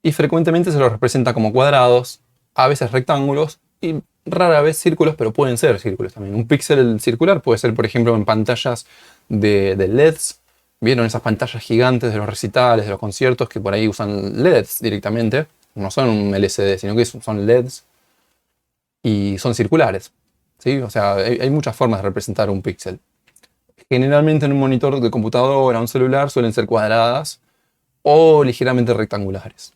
y frecuentemente se los representa como cuadrados, a veces rectángulos y rara vez círculos, pero pueden ser círculos también. Un píxel circular puede ser, por ejemplo, en pantallas de LEDs. ¿Vieron esas pantallas gigantes de los recitales, de los conciertos, que por ahí usan LEDs directamente? No son un LCD, sino que son LEDs y son circulares, ¿sí? O sea, hay muchas formas de representar un píxel. Generalmente en un monitor de computadora o un celular suelen ser cuadradas o ligeramente rectangulares.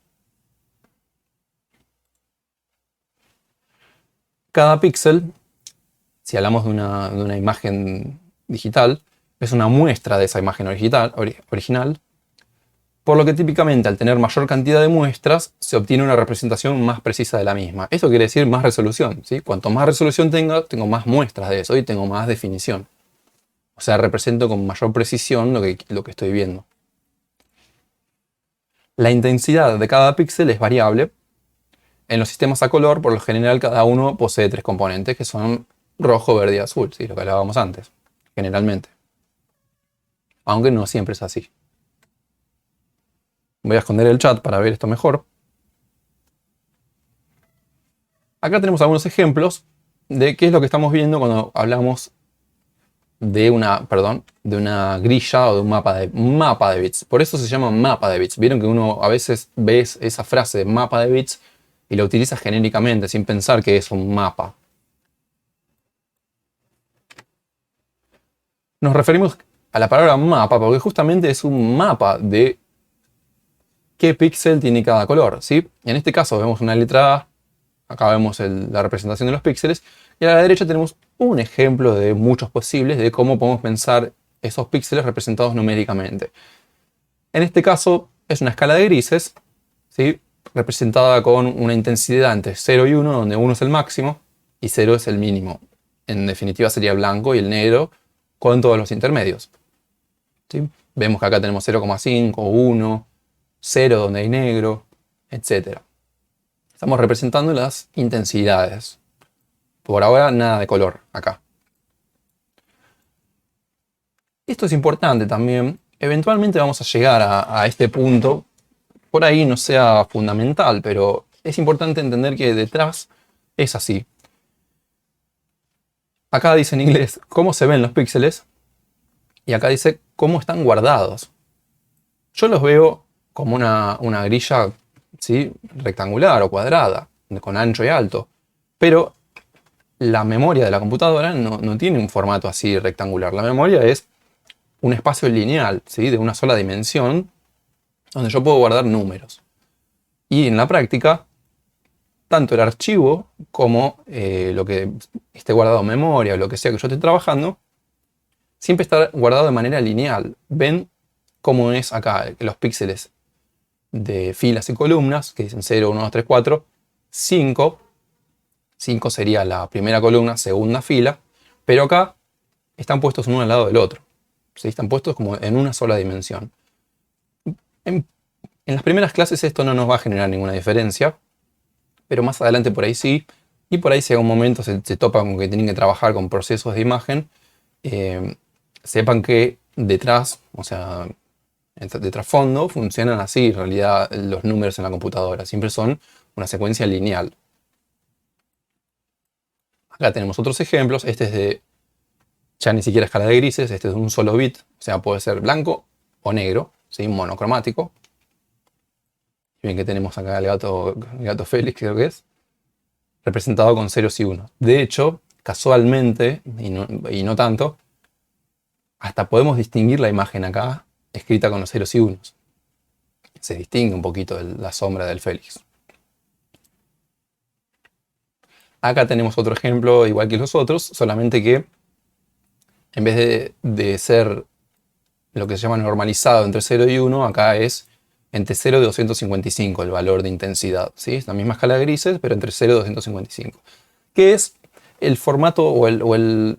Cada píxel, si hablamos de una imagen digital, es una muestra de esa imagen original, por lo que típicamente al tener mayor cantidad de muestras se obtiene una representación más precisa de la misma. Esto quiere decir más resolución, ¿sí? Cuanto más resolución tengo más muestras de eso y tengo más definición. O sea, represento con mayor precisión lo que estoy viendo. La intensidad de cada píxel es variable. En los sistemas a color, por lo general, cada uno posee 3 componentes, que son rojo, verde y azul, ¿sí? Lo que hablábamos antes, generalmente. Aunque no siempre es así. Voy a esconder el chat para ver esto mejor. Acá tenemos algunos ejemplos de qué es lo que estamos viendo cuando hablamos de una grilla o de un mapa de bits. Por eso se llama mapa de bits. Vieron que uno a veces ve esa frase de mapa de bits y la utiliza genéricamente sin pensar que es un mapa. Nos referimos a la palabra mapa porque justamente es un mapa de qué píxel tiene cada color, ¿sí? En este caso vemos una letra A, acá vemos la representación de los píxeles, y a la derecha tenemos un ejemplo de muchos posibles de cómo podemos pensar esos píxeles representados numéricamente. En este caso es una escala de grises, ¿sí? Representada con una intensidad entre 0 y 1, donde 1 es el máximo y 0 es el mínimo. En definitiva sería blanco y el negro con todos los intermedios, ¿sí? Vemos que acá tenemos 0,5, 1, 0 donde hay negro, etc. Estamos representando las intensidades. Por ahora nada de color acá. Esto es importante también. Eventualmente vamos a llegar a este punto. Por ahí no sea fundamental, pero es importante entender que detrás es así. Acá dice en inglés cómo se ven los píxeles y acá dice cómo están guardados. Yo los veo como una grilla, ¿sí?, rectangular o cuadrada, con ancho y alto, pero la memoria de la computadora no tiene un formato así rectangular. La memoria es un espacio lineal, ¿sí?, de una sola dimensión, donde yo puedo guardar números. Y en la práctica, tanto el archivo como lo que esté guardado en memoria o lo que sea que yo esté trabajando, siempre está guardado de manera lineal. Ven cómo es acá los píxeles de filas y columnas, que dicen 0, 1, 2, 3, 4, 5. 5 sería la primera columna, segunda fila, pero acá están puestos uno al lado del otro. ¿Sí? Están puestos como en una sola dimensión. En las primeras clases esto no nos va a generar ninguna diferencia, pero más adelante por ahí sí, y por ahí si en algún momento se topan con que tienen que trabajar con procesos de imagen, sepan que detrás, o sea, de trasfondo, funcionan así en realidad los números en la computadora. Siempre son una secuencia lineal. Acá tenemos otros ejemplos. Este es de ya ni siquiera escala de grises, este es de un solo bit, o sea, puede ser blanco o negro, ¿sí?, monocromático. Bien que tenemos acá el gato Félix, creo que es, representado con ceros y unos. De hecho, casualmente, y no tanto, hasta podemos distinguir la imagen acá, escrita con los ceros y unos. Se distingue un poquito la sombra del Félix. Acá tenemos otro ejemplo igual que los otros, solamente que en vez de ser lo que se llama normalizado entre 0 y 1, acá es entre 0 y 255 el valor de intensidad, ¿sí? Es la misma escala de grises, pero entre 0 y 255. Que es el formato o el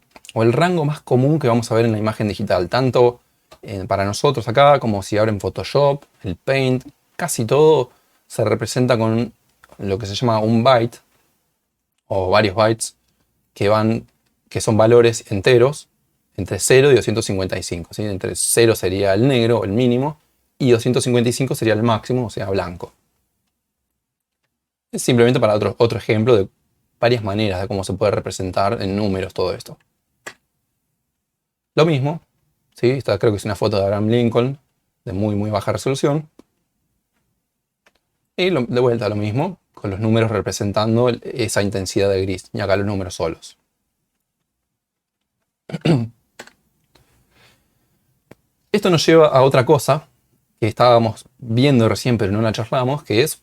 rango más común que vamos a ver en la imagen digital, tanto para nosotros acá como si abren Photoshop, el Paint, casi todo se representa con lo que se llama un byte o varios bytes que son valores enteros entre 0 y 255. ¿Sí? Entre 0 sería el negro, el mínimo, y 255 sería el máximo, o sea, blanco. Es simplemente para otro ejemplo de varias maneras de cómo se puede representar en números todo esto. Lo mismo, ¿sí? Esta creo que es una foto de Abraham Lincoln de muy baja resolución. Y de vuelta lo mismo, con los números representando esa intensidad de gris, y acá los números solos. Esto nos lleva a otra cosa que estábamos viendo recién pero no la charlamos, que es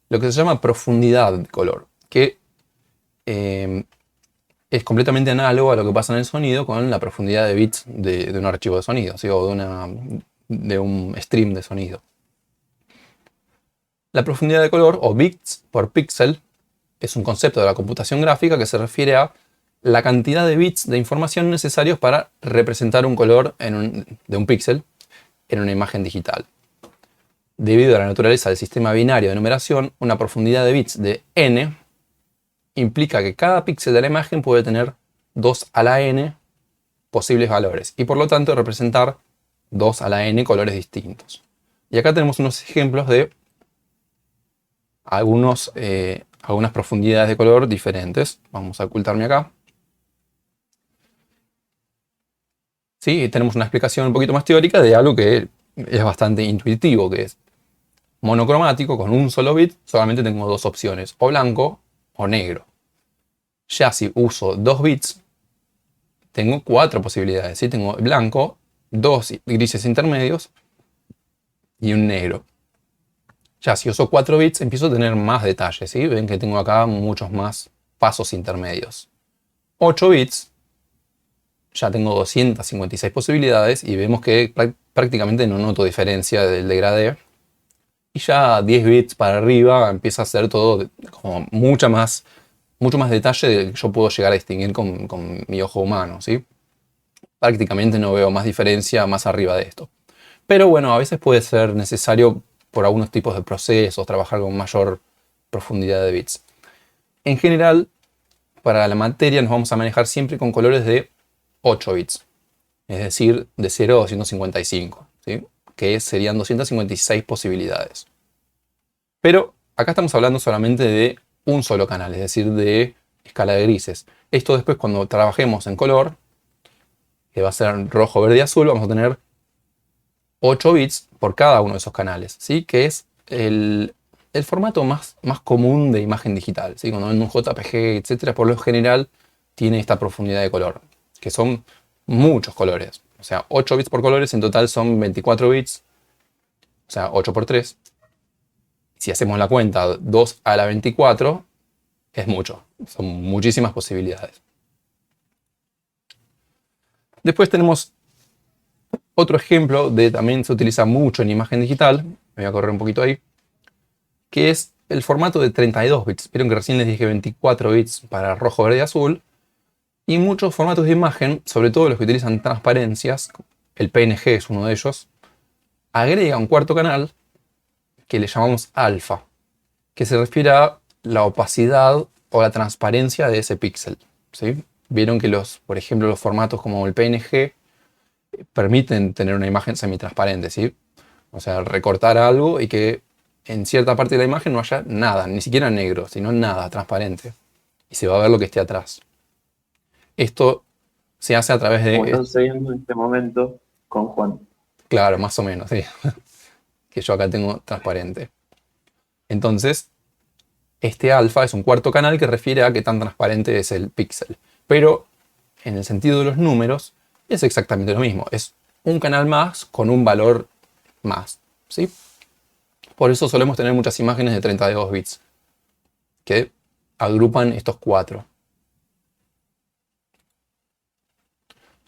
lo que se llama profundidad de color, que es completamente análogo a lo que pasa en el sonido con la profundidad de bits de un archivo de sonido, ¿sí? O de un stream de sonido. La profundidad de color, o bits por píxel, es un concepto de la computación gráfica que se refiere a la cantidad de bits de información necesarios para representar un color de un píxel en una imagen digital. Debido a la naturaleza del sistema binario de numeración, una profundidad de bits de n implica que cada píxel de la imagen puede tener 2 a la n posibles valores y por lo tanto representar 2 a la n colores distintos. Y acá tenemos unos ejemplos de algunas profundidades de color diferentes. Vamos a ocultarme acá. ¿sí? Y tenemos una explicación un poquito más teórica de algo que es bastante intuitivo, que es monocromático, con un solo bit, solamente tengo dos opciones, o blanco o negro. Ya si uso 2 bits, tengo 4 posibilidades, ¿sí? Tengo blanco, 2 grises intermedios y un negro. Ya si uso 4 bits, empiezo a tener más detalles, ¿sí? Ven que tengo acá muchos más pasos intermedios. 8 bits, ya tengo 256 posibilidades y vemos que prácticamente no noto diferencia del degradé. Y ya 10 bits para arriba empieza a ser todo como mucho más detalle del que yo puedo llegar a distinguir con mi ojo humano, ¿sí? Prácticamente no veo más diferencia más arriba de esto. Pero bueno, a veces puede ser necesario por algunos tipos de procesos trabajar con mayor profundidad de bits. En general, para la materia nos vamos a manejar siempre con colores de 8 bits, es decir, de 0 a 255, ¿sí? Que serían 256 posibilidades. Pero acá estamos hablando solamente de un solo canal, es decir, de escala de grises. Esto después cuando trabajemos en color, que va a ser rojo, verde y azul, vamos a tener 8 bits por cada uno de esos canales, ¿sí? Que es el formato más común de imagen digital, ¿sí? Cuando ven un JPG, etcétera, por lo general tiene esta profundidad de color, que son muchos colores. O sea, 8 bits por colores, en total son 24 bits, o sea, 8 por 3. Si hacemos la cuenta 2 a la 24, es mucho. Son muchísimas posibilidades. Después tenemos otro ejemplo de también se utiliza mucho en imagen digital. Me voy a correr un poquito ahí. Que es el formato de 32 bits. Vieron que recién les dije 24 bits para rojo, verde y azul. Y muchos formatos de imagen, sobre todo los que utilizan transparencias, el PNG es uno de ellos, agrega un cuarto canal que le llamamos alfa, que se refiere a la opacidad o la transparencia de ese píxel, ¿sí? Vieron que por ejemplo, los formatos como el PNG permiten tener una imagen semitransparente, ¿sí? O sea, recortar algo y que en cierta parte de la imagen no haya nada, ni siquiera negro, sino nada, transparente. Y se va a ver lo que esté atrás. Esto se hace a través Como de... están sucediendo en este momento con Juan. Claro, más o menos, sí. Que yo acá tengo transparente. Entonces, este alfa es un cuarto canal que refiere a qué tan transparente es el píxel. Pero en el sentido de los números es exactamente lo mismo. Es un canal más con un valor más, ¿sí? Por eso solemos tener muchas imágenes de 32 bits que agrupan estos cuatro.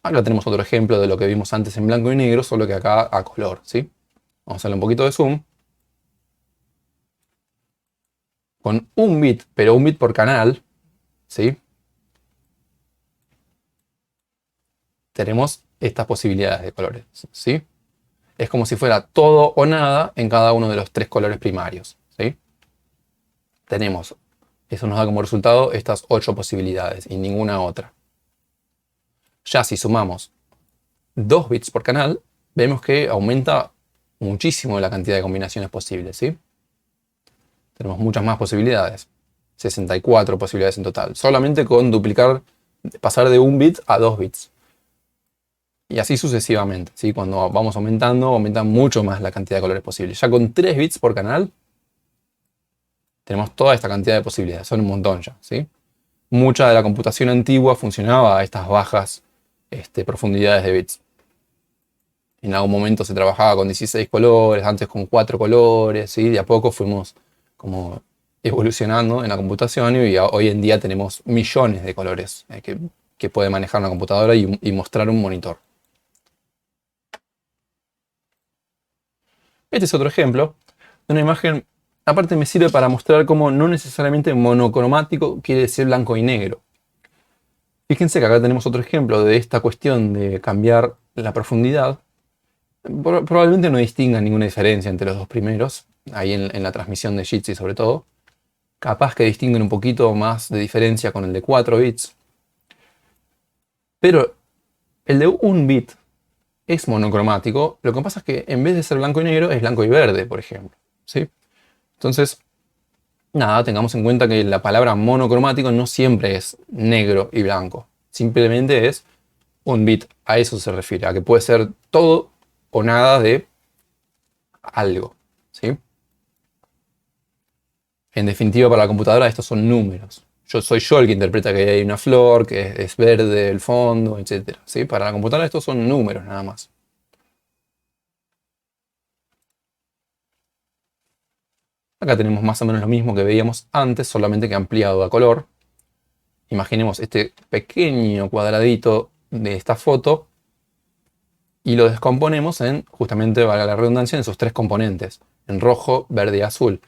Acá tenemos otro ejemplo de lo que vimos antes en blanco y negro, solo que acá a color, ¿sí? Vamos a darle un poquito de zoom. Con un bit, pero un bit por canal, ¿sí? Tenemos estas posibilidades de colores, ¿sí? Es como si fuera todo o nada en cada uno de los 3 colores primarios, ¿sí? Tenemos, eso nos da como resultado estas 8 posibilidades y ninguna otra. Ya si sumamos 2 bits por canal, vemos que aumenta muchísimo la cantidad de combinaciones posibles, ¿sí? Tenemos muchas más posibilidades. 64 posibilidades en total. Solamente con duplicar, pasar de 1 bit a 2 bits. Y así sucesivamente, ¿sí? Cuando vamos aumentando, aumenta mucho más la cantidad de colores posibles. Ya con 3 bits por canal, tenemos toda esta cantidad de posibilidades. Son un montón ya, ¿sí? Mucha de la computación antigua funcionaba a estas bajas profundidades de bits. En algún momento se trabajaba con 16 colores, antes con 4 colores, ¿sí? De a poco fuimos como evolucionando en la computación y hoy en día tenemos millones de colores que puede manejar una computadora y mostrar un monitor. Este es otro ejemplo de una imagen. Aparte me sirve para mostrar cómo no necesariamente monocromático quiere decir blanco y negro. Fíjense que acá tenemos otro ejemplo de esta cuestión de cambiar la profundidad. Probablemente no distingan ninguna diferencia entre los dos primeros, ahí en la transmisión de Jitsi sobre todo. Capaz que distinguen un poquito más de diferencia con el de 4 bits. Pero el de 1 bit es monocromático. Lo que pasa es que en vez de ser blanco y negro es blanco y verde, por ejemplo, ¿sí? Entonces, nada, tengamos en cuenta que la palabra monocromático no siempre es negro y blanco. Simplemente es un bit. A eso se refiere, a que puede ser todo o nada de algo, ¿sí? En definitiva, para la computadora estos son números. Soy yo el que interpreta que hay una flor, que es verde el fondo, etc. ¿Sí? Para la computadora estos son números nada más. Acá tenemos más o menos lo mismo que veíamos antes, solamente que ampliado a color. Imaginemos este pequeño cuadradito de esta foto y lo descomponemos en, justamente, valga la redundancia, en sus tres componentes, en rojo, verde y azul.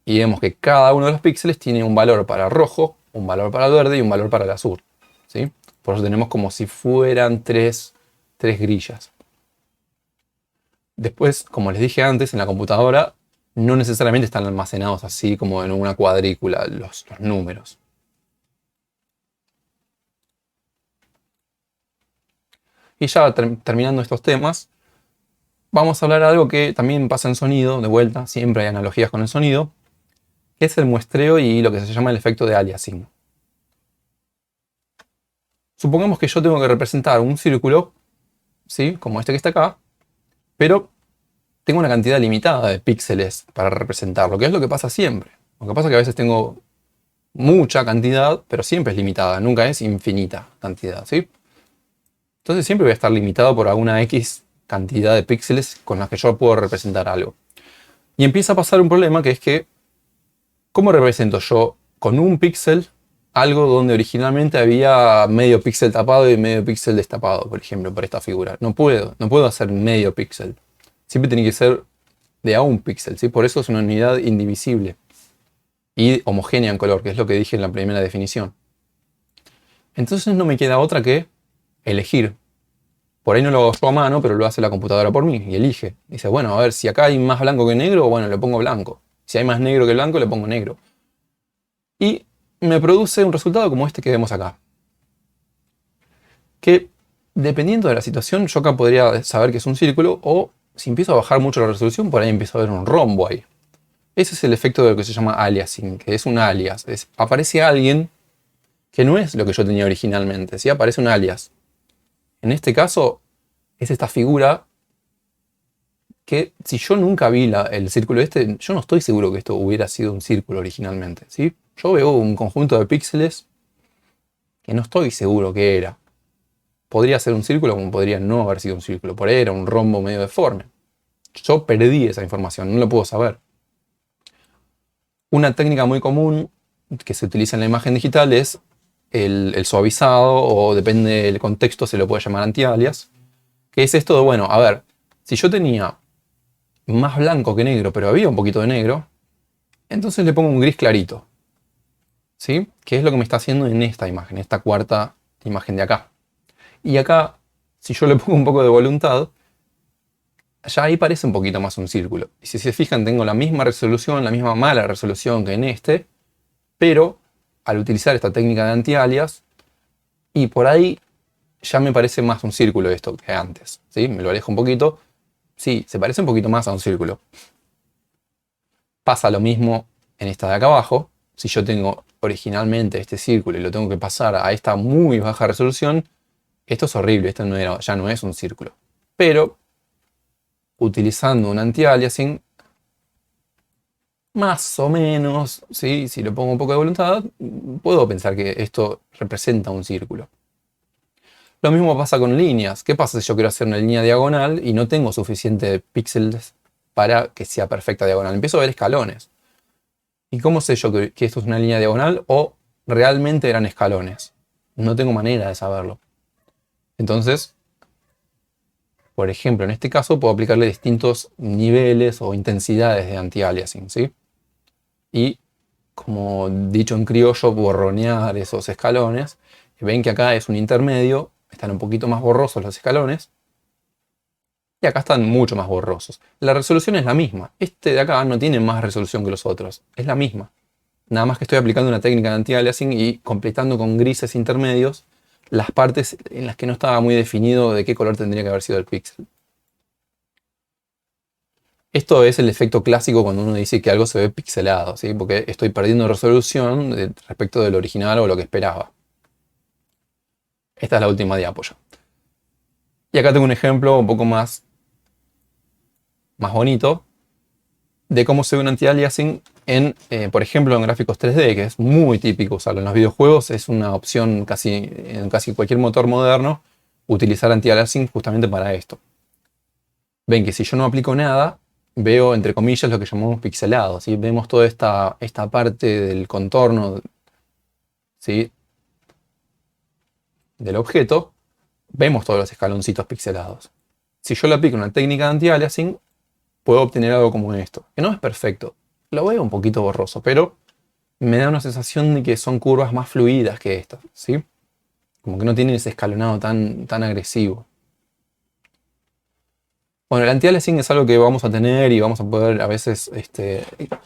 Y vemos que cada uno de los píxeles tiene un valor para rojo, un valor para el verde y un valor para el azul, ¿sí? Por eso tenemos como si fueran tres grillas. Después, como les dije antes, en la computadora no necesariamente están almacenados así como en una cuadrícula los números. Y ya terminando estos temas, vamos a hablar de algo que también pasa en sonido, de vuelta, siempre hay analogías con el sonido, que es el muestreo y lo que se llama el efecto de aliasing. Supongamos que yo tengo que representar un círculo, ¿sí? Como este que está acá, pero tengo una cantidad limitada de píxeles para representarlo, que es lo que pasa siempre. Lo que pasa es que a veces tengo mucha cantidad, pero siempre es limitada, nunca es infinita cantidad, ¿sí? Entonces siempre voy a estar limitado por alguna X cantidad de píxeles con las que yo puedo representar algo. Y empieza a pasar un problema que es que, ¿cómo represento yo con un píxel algo donde originalmente había medio píxel tapado y medio píxel destapado, por ejemplo, para esta figura? No puedo hacer medio píxel. Siempre tiene que ser de a un píxel, ¿sí? Por eso es una unidad indivisible y homogénea en color, que es lo que dije en la primera definición. Entonces no me queda otra que elegir. Por ahí no lo hago yo a mano, pero lo hace la computadora por mí y elige. Dice, bueno, a ver, si acá hay más blanco que negro, bueno, le pongo blanco. Si hay más negro que blanco, le pongo negro. Y me produce un resultado como este que vemos acá. Que, dependiendo de la situación, yo acá podría saber que es un círculo, o si empiezo a bajar mucho la resolución, por ahí empiezo a ver un rombo ahí. Ese es el efecto de lo que se llama aliasing, que es un alias. Aparece alguien que no es lo que yo tenía originalmente, ¿sí? Aparece un alias. En este caso, es esta figura que, si yo nunca vi el círculo este, yo no estoy seguro que esto hubiera sido un círculo originalmente, ¿sí? Yo veo un conjunto de píxeles que no estoy seguro que era. Podría ser un círculo como podría no haber sido un círculo. Por ahí era un rombo medio deforme. Yo perdí esa información, no lo puedo saber. Una técnica muy común que se utiliza en la imagen digital es el suavizado, o depende del contexto se lo puede llamar anti-alias, que es esto de, bueno, a ver, si yo tenía más blanco que negro, pero había un poquito de negro, entonces le pongo un gris clarito, ¿sí? Que es lo que me está haciendo en esta imagen, esta cuarta imagen de acá. Y acá, si yo le pongo un poco de voluntad, ya ahí parece un poquito más un círculo. Y si se fijan, tengo la misma resolución, la misma mala resolución que en este, pero al utilizar esta técnica de anti-alias, y por ahí ya me parece más un círculo esto que antes, ¿sí? Me lo alejo un poquito. Sí, se parece un poquito más a un círculo. Pasa lo mismo en esta de acá abajo. Si yo tengo originalmente este círculo y lo tengo que pasar a esta muy baja resolución, esto es horrible, esto ya no es un círculo. Pero, utilizando un anti-aliasing, más o menos, ¿sí? Si le pongo un poco de voluntad, puedo pensar que esto representa un círculo. Lo mismo pasa con líneas. ¿Qué pasa si yo quiero hacer una línea diagonal y no tengo suficiente píxeles para que sea perfecta diagonal? Empiezo a ver escalones. ¿Y cómo sé yo que esto es una línea diagonal o realmente eran escalones? No tengo manera de saberlo. Entonces, por ejemplo, en este caso puedo aplicarle distintos niveles o intensidades de anti-aliasing, ¿sí? Y, como dicho en criollo, borronear esos escalones. Ven que acá es un intermedio, están un poquito más borrosos los escalones, y acá están mucho más borrosos. La resolución es la misma. Este de acá no tiene más resolución que los otros, es la misma. Nada más que estoy aplicando una técnica de anti-aliasing y completando con grises intermedios las partes en las que no estaba muy definido de qué color tendría que haber sido el píxel. Esto es el efecto clásico cuando uno dice que algo se ve pixelado, ¿sí? Porque estoy perdiendo resolución respecto del original o lo que esperaba. Esta es la última diapo ya. Y acá tengo un ejemplo un poco más bonito de cómo se ve un anti-aliasing por ejemplo, en gráficos 3D, que es muy típico usarlo. En los videojuegos es una opción en casi cualquier motor moderno utilizar anti-aliasing justamente para esto. Ven que si yo no aplico nada, veo entre comillas lo que llamamos pixelado, ¿sí? Vemos toda esta parte del contorno, ¿sí?, del objeto, vemos todos los escaloncitos pixelados. Si yo le aplico una técnica de anti-aliasing, puedo obtener algo como esto, que no es perfecto. Lo veo un poquito borroso, pero me da una sensación de que son curvas más fluidas que estas, ¿sí? Como que no tienen ese escalonado tan agresivo. Bueno, el anti-aliasing es algo que vamos a tener y vamos a poder a veces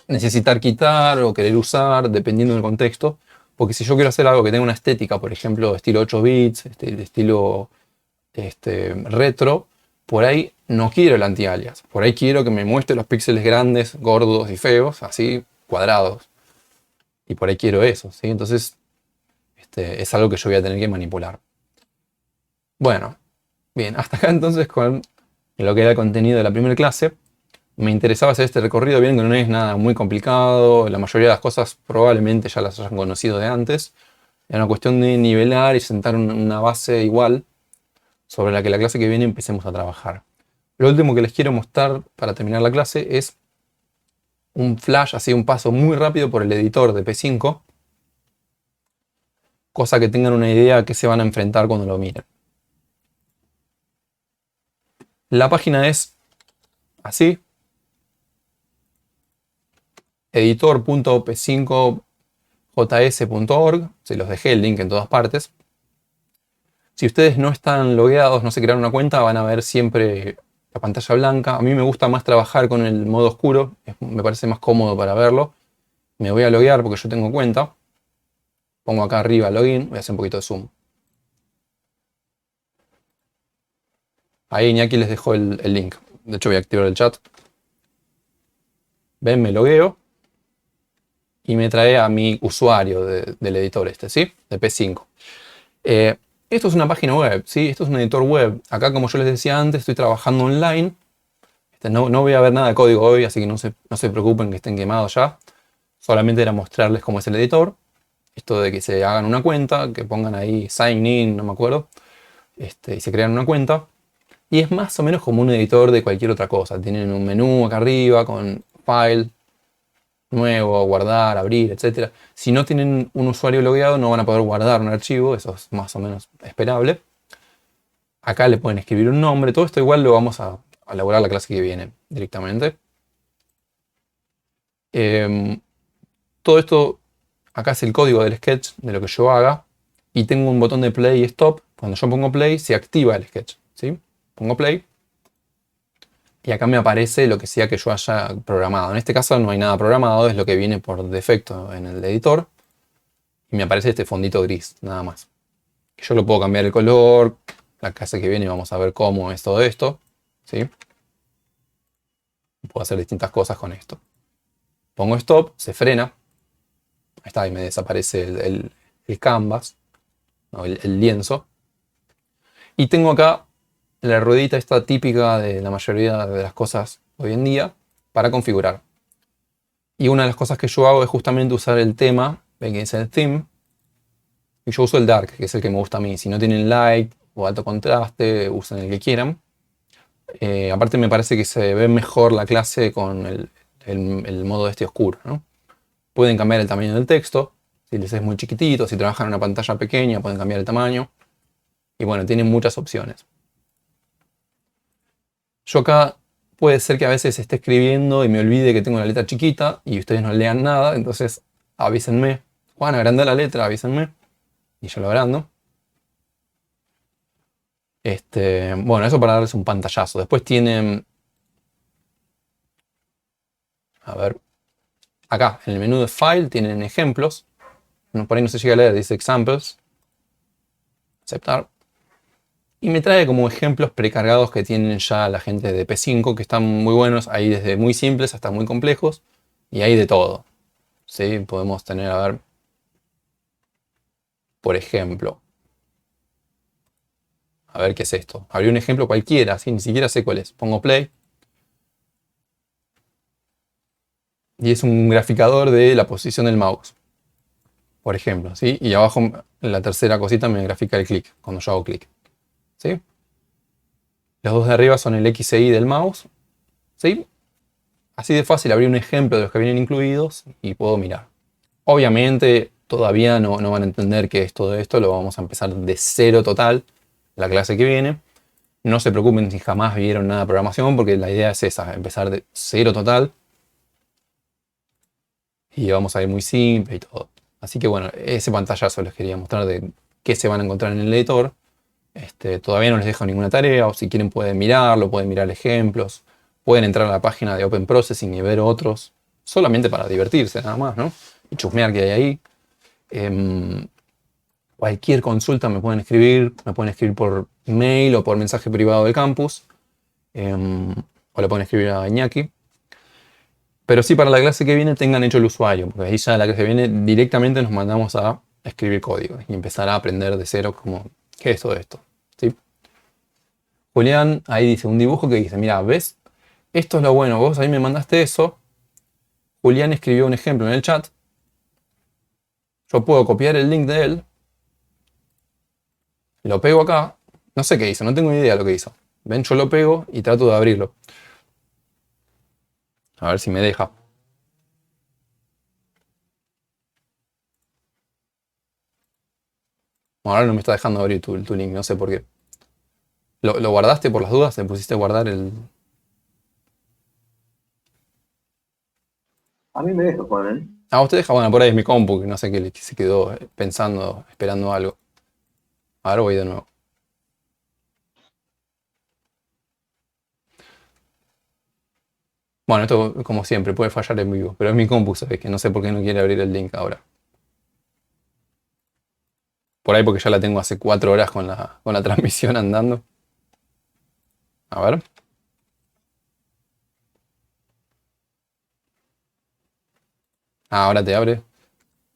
necesitar quitar o querer usar, dependiendo del contexto. Porque si yo quiero hacer algo que tenga una estética, por ejemplo, estilo 8 bits, estilo retro, por ahí no quiero el anti-alias. Por ahí quiero que me muestre los píxeles grandes, gordos y feos, así, cuadrados. Y por ahí quiero eso, ¿sí? Entonces, es algo que yo voy a tener que manipular. Bueno, bien, hasta acá entonces con lo que era el contenido de la primera clase. Me interesaba hacer este recorrido, bien que no es nada muy complicado, la mayoría de las cosas probablemente ya las hayan conocido de antes. Era una cuestión de nivelar y sentar una base igual sobre la que la clase que viene empecemos a trabajar. Lo último que les quiero mostrar para terminar la clase es un flash, así un paso muy rápido por el editor de P5, cosa que tengan una idea a qué se van a enfrentar cuando lo miren. La página es así, editor.p5js.org, se los dejé el link en todas partes. Si ustedes no están logueados, no se crearon una cuenta, van a ver siempre la pantalla blanca. A mí me gusta más trabajar con el modo oscuro, me parece más cómodo para verlo. Me voy a loguear porque yo tengo cuenta. Pongo acá arriba login, voy a hacer un poquito de zoom. Ahí Iñaki les dejó el link. De hecho voy a activar el chat. Ven, me logueo. Y me trae a mi usuario del editor ¿sí? De P5. Esto es una página web, ¿sí? Esto es un editor web. Acá, como yo les decía antes, estoy trabajando online. No voy a ver nada de código hoy, así que no se preocupen que estén quemados ya. Solamente era mostrarles cómo es el editor. Esto de que se hagan una cuenta, que pongan ahí sign in, no me acuerdo. Y se crean una cuenta. Y es más o menos como un editor de cualquier otra cosa. Tienen un menú acá arriba con file, nuevo, guardar, abrir, etc. Si no tienen un usuario logueado no van a poder guardar un archivo, eso es más o menos esperable. Acá le pueden escribir un nombre, todo esto igual lo vamos a elaborar la clase que viene directamente. Todo esto, acá es el código del sketch de lo que yo haga y tengo un botón de play y stop. Cuando yo pongo play se activa el sketch, ¿sí? Pongo play. Y acá me aparece lo que sea que yo haya programado. En este caso no hay nada programado, es lo que viene por defecto en el editor. Y me aparece este fondito gris, nada más. Yo lo puedo cambiar el color. La clase que viene vamos a ver cómo es todo esto, ¿sí? Puedo hacer distintas cosas con esto. Pongo stop, se frena. Ahí está, y me desaparece el canvas, ¿no? el lienzo. Y tengo acá la ruedita esta típica de la mayoría de las cosas hoy en día para configurar. Y una de las cosas que yo hago es justamente usar el tema, ven que dice el theme, y yo uso el dark, que es el que me gusta a mí. Si no tienen light o alto contraste, usen el que quieran. Aparte me parece que se ve mejor la clase con el modo oscuro, ¿no? Pueden cambiar el tamaño del texto, si les es muy chiquitito, si trabajan en una pantalla pequeña pueden cambiar el tamaño. Y bueno, tienen muchas opciones. Yo acá puede ser que a veces esté escribiendo y me olvide que tengo la letra chiquita y ustedes no lean nada, entonces avísenme. Juan, agranda la letra, avísenme. Y yo lo agrando. Bueno, eso para darles un pantallazo. Después tienen... A ver. Acá, en el menú de File, tienen ejemplos. Por ahí no se llega a leer, dice Examples. Aceptar. Y me trae como ejemplos precargados que tienen ya la gente de P5, que están muy buenos. Hay desde muy simples hasta muy complejos. Y hay de todo. ¿Sí? Podemos tener, a ver... Por ejemplo... A ver qué es esto. Abrí un ejemplo cualquiera, ¿sí? Ni siquiera sé cuál es. Pongo play. Y es un graficador de la posición del mouse, por ejemplo, ¿sí? Y abajo, en la tercera cosita, me grafica el clic, cuando yo hago clic, ¿sí? Los dos de arriba son el X e Y del mouse, ¿sí? Así de fácil, abrí un ejemplo de los que vienen incluidos y puedo mirar. Obviamente, todavía no van a entender qué es todo esto, lo vamos a empezar de cero total, la clase que viene. No se preocupen si jamás vieron nada de programación, porque la idea es esa, empezar de cero total. Y vamos a ir muy simple y todo. Así que bueno, ese pantallazo les quería mostrar de qué se van a encontrar en el editor. Todavía no les dejo ninguna tarea, o si quieren pueden mirarlo, pueden mirar ejemplos, pueden entrar a la página de Open Processing y ver otros, solamente para divertirse nada más, ¿no? Y chusmear qué hay ahí. Cualquier consulta me pueden escribir por mail o por mensaje privado del campus, o le pueden escribir a Iñaki. Pero sí, para la clase que viene tengan hecho el usuario, porque ahí ya la clase que viene directamente nos mandamos a escribir código y empezar a aprender de cero como, ¿qué es todo esto? ¿Sí? Julián ahí dice un dibujo que dice, mira, ¿ves? Esto es lo bueno, vos ahí me mandaste eso. Julián escribió un ejemplo en el chat. Yo puedo copiar el link de él. Lo pego acá. No sé qué hizo, no tengo ni idea de lo que hizo. Ven, yo lo pego y trato de abrirlo. A ver si me deja. Bueno, ahora no me está dejando abrir tu link, no sé por qué. ¿Lo guardaste por las dudas? ¿Le pusiste a guardar el...? A mí me deja, Juan, ¿eh? Ah, usted deja, bueno, por ahí es mi compu, que no sé qué se quedó pensando, esperando algo. Ahora voy de nuevo. Bueno, esto como siempre puede fallar en vivo, pero es mi compu, ¿sabes? Que no sé por qué no quiere abrir el link ahora. Por ahí porque ya la tengo hace 4 horas con la transmisión andando. A ver. Ah, ahora te abre.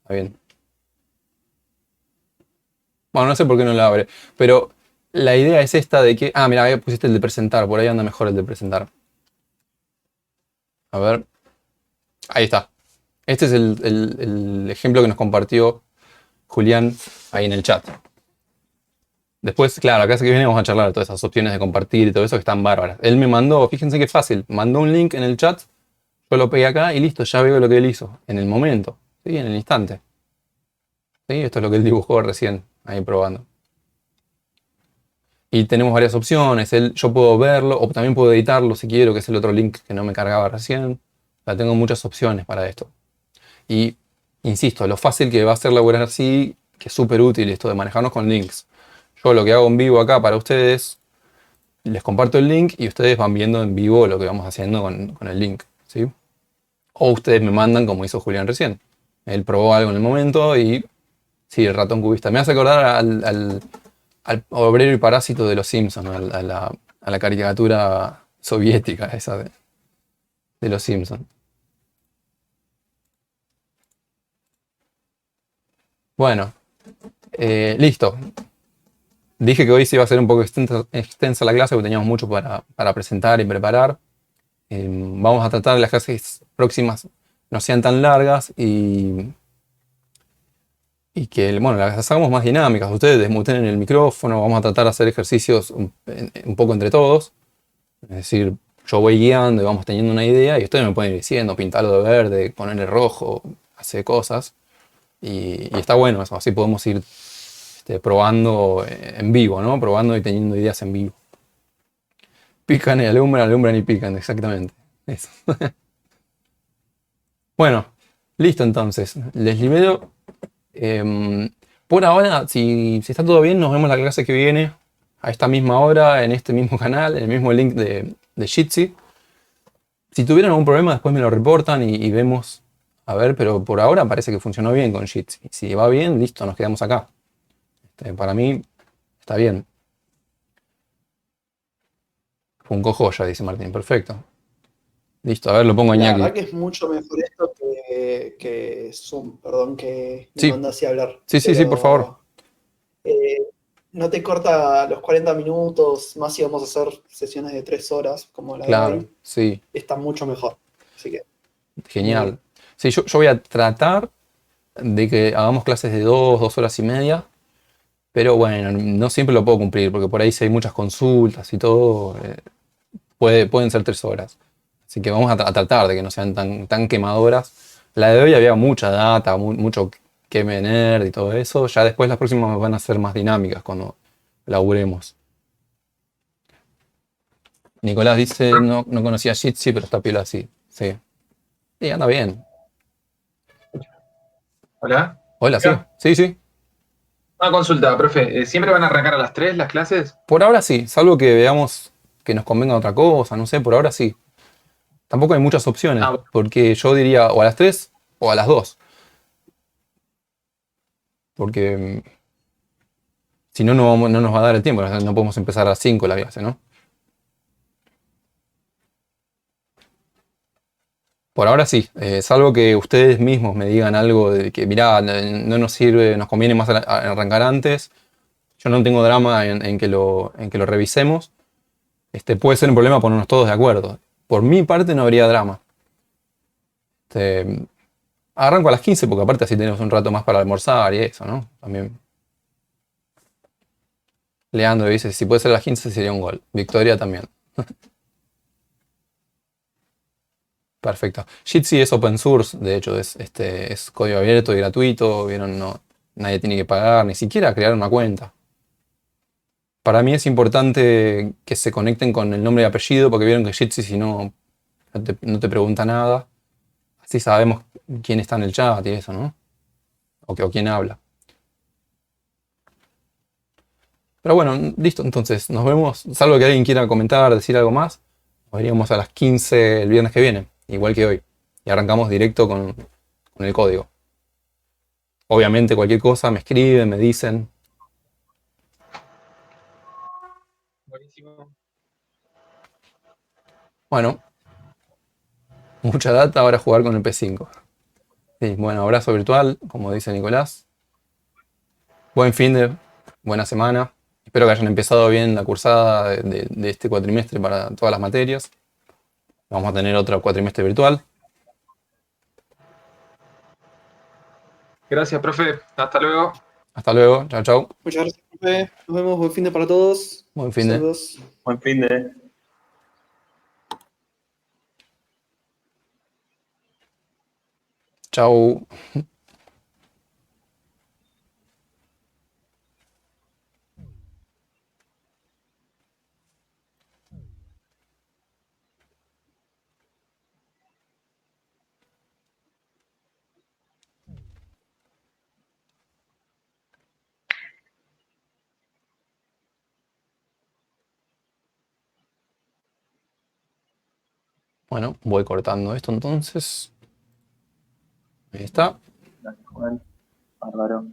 Está bien. Bueno, no sé por qué no la abre, pero la idea es esta de que... Ah, mira, ahí pusiste el de presentar, por ahí anda mejor el de presentar. A ver. Ahí está. Este es el ejemplo que nos compartió Julián ahí en el chat. Después, claro, acá que viene vamos a charlar de todas esas opciones de compartir y todo eso que están bárbaras. Él me mandó, fíjense qué fácil, mandó un link en el chat, yo lo pegué acá y listo, ya veo lo que él hizo, en el momento, ¿sí? En el instante. ¿Sí? Esto es lo que él dibujó recién, ahí probando. Y tenemos varias opciones, yo puedo verlo, o también puedo editarlo si quiero, que es el otro link que no me cargaba recién. O sea, tengo muchas opciones para esto. Y, insisto, lo fácil que va a ser laburar así, que es súper útil esto de manejarnos con links. Yo lo que hago en vivo acá para ustedes, les comparto el link y ustedes van viendo en vivo lo que vamos haciendo con el link, ¿sí? O ustedes me mandan como hizo Julián recién. Él probó algo en el momento y... Sí, el ratón cubista. Me hace acordar al obrero y parásito de los Simpsons, ¿no? A la caricatura soviética esa de los Simpsons. Bueno, listo. Dije que hoy sí iba a ser un poco extensa la clase porque teníamos mucho para presentar y preparar. Vamos a tratar de las clases próximas no sean tan largas y que bueno, las hagamos más dinámicas. Ustedes desmuten el micrófono, vamos a tratar de hacer ejercicios un poco entre todos. Es decir, yo voy guiando y vamos teniendo una idea y ustedes me pueden ir diciendo, pintarlo de verde, ponerle rojo, hacer cosas. Y está bueno eso, así podemos ir probando en vivo, ¿no? Probando y teniendo ideas en vivo. Pican y alumbran y pican, exactamente. Eso. Bueno, listo entonces. Les libero. Por ahora, si está todo bien, nos vemos la clase que viene a esta misma hora, en este mismo canal, en el mismo link de Jitsi. Si tuvieran algún problema, después me lo reportan y vemos. A ver, pero por ahora parece que funcionó bien con Jitsi. Si va bien, listo, nos quedamos acá. Para mí, está bien. Funko joya, dice Martín. Perfecto. Listo, a ver, lo pongo a La Iñaki. verdad que es mucho mejor esto que Zoom. Perdón que me Sí. mandé así a hablar. Sí, por favor. no te corta los 40 minutos, más si vamos a hacer sesiones de 3 horas, como la de Claro, hoy, sí, está mucho mejor. Así que, genial. Sí, yo voy a tratar de que hagamos clases de 2 horas y media, pero bueno, no siempre lo puedo cumplir, porque por ahí si hay muchas consultas y todo, pueden ser 3 horas. Así que vamos a tratar de que no sean tan quemadoras. La de hoy había mucha data, mucho que nerd y todo eso. Ya después las próximas van a ser más dinámicas cuando laburemos. Nicolás dice, no conocía Jitsi, pero está piola así. Sí. Sí, anda bien. Hola. Hola, sí. Mira, Sí, sí. una consulta, profe. ¿Siempre van a arrancar a las 3 las clases? Por ahora sí, salvo que veamos que nos convenga otra cosa, no sé, por ahora sí. Tampoco hay muchas opciones, Ah, porque yo diría o a las 3 o a las 2. Porque si no, no nos va a dar el tiempo, no podemos empezar a las 5 la clase, ¿no? Por ahora sí, salvo que ustedes mismos me digan algo de que, mirá, no nos sirve, nos conviene más arrancar antes. Yo no tengo drama en que lo revisemos. Puede ser un problema ponernos todos de acuerdo. Por mi parte no habría drama. Este, arranco a las 15 porque aparte así tenemos un rato más para almorzar y eso, ¿no? También. Leandro dice, si puede ser a las 15 sería un gol. Victoria también. Perfecto. Jitsi es open source, de hecho es código abierto y gratuito, vieron, no, nadie tiene que pagar, ni siquiera crear una cuenta. Para mí es importante que se conecten con el nombre y apellido, porque vieron que Jitsi si no, no te pregunta nada. Así sabemos quién está en el chat y eso, ¿no? O quién habla. Pero bueno, listo, entonces nos vemos, salvo que alguien quiera comentar, decir algo más, nos veríamos a las 15 el viernes que viene, igual que hoy. Y arrancamos directo con el código. Obviamente cualquier cosa me escriben, me dicen. buenísimo. Bueno, mucha data, ahora jugar con el P5. Sí, bueno, abrazo virtual, como dice Nicolás. Buen fin de, buena semana. Espero que hayan empezado bien la cursada de este cuatrimestre para todas las materias. Vamos a tener otro cuatrimestre virtual. Gracias, profe. Hasta luego. Hasta luego, chao, chao. muchas gracias, profe. Nos vemos, buen fin de para todos. Buen fin de. Saludos. Buen fin de. Chao. Bueno, voy cortando esto entonces. Ahí está. Gracias, Juan. Bárbaro.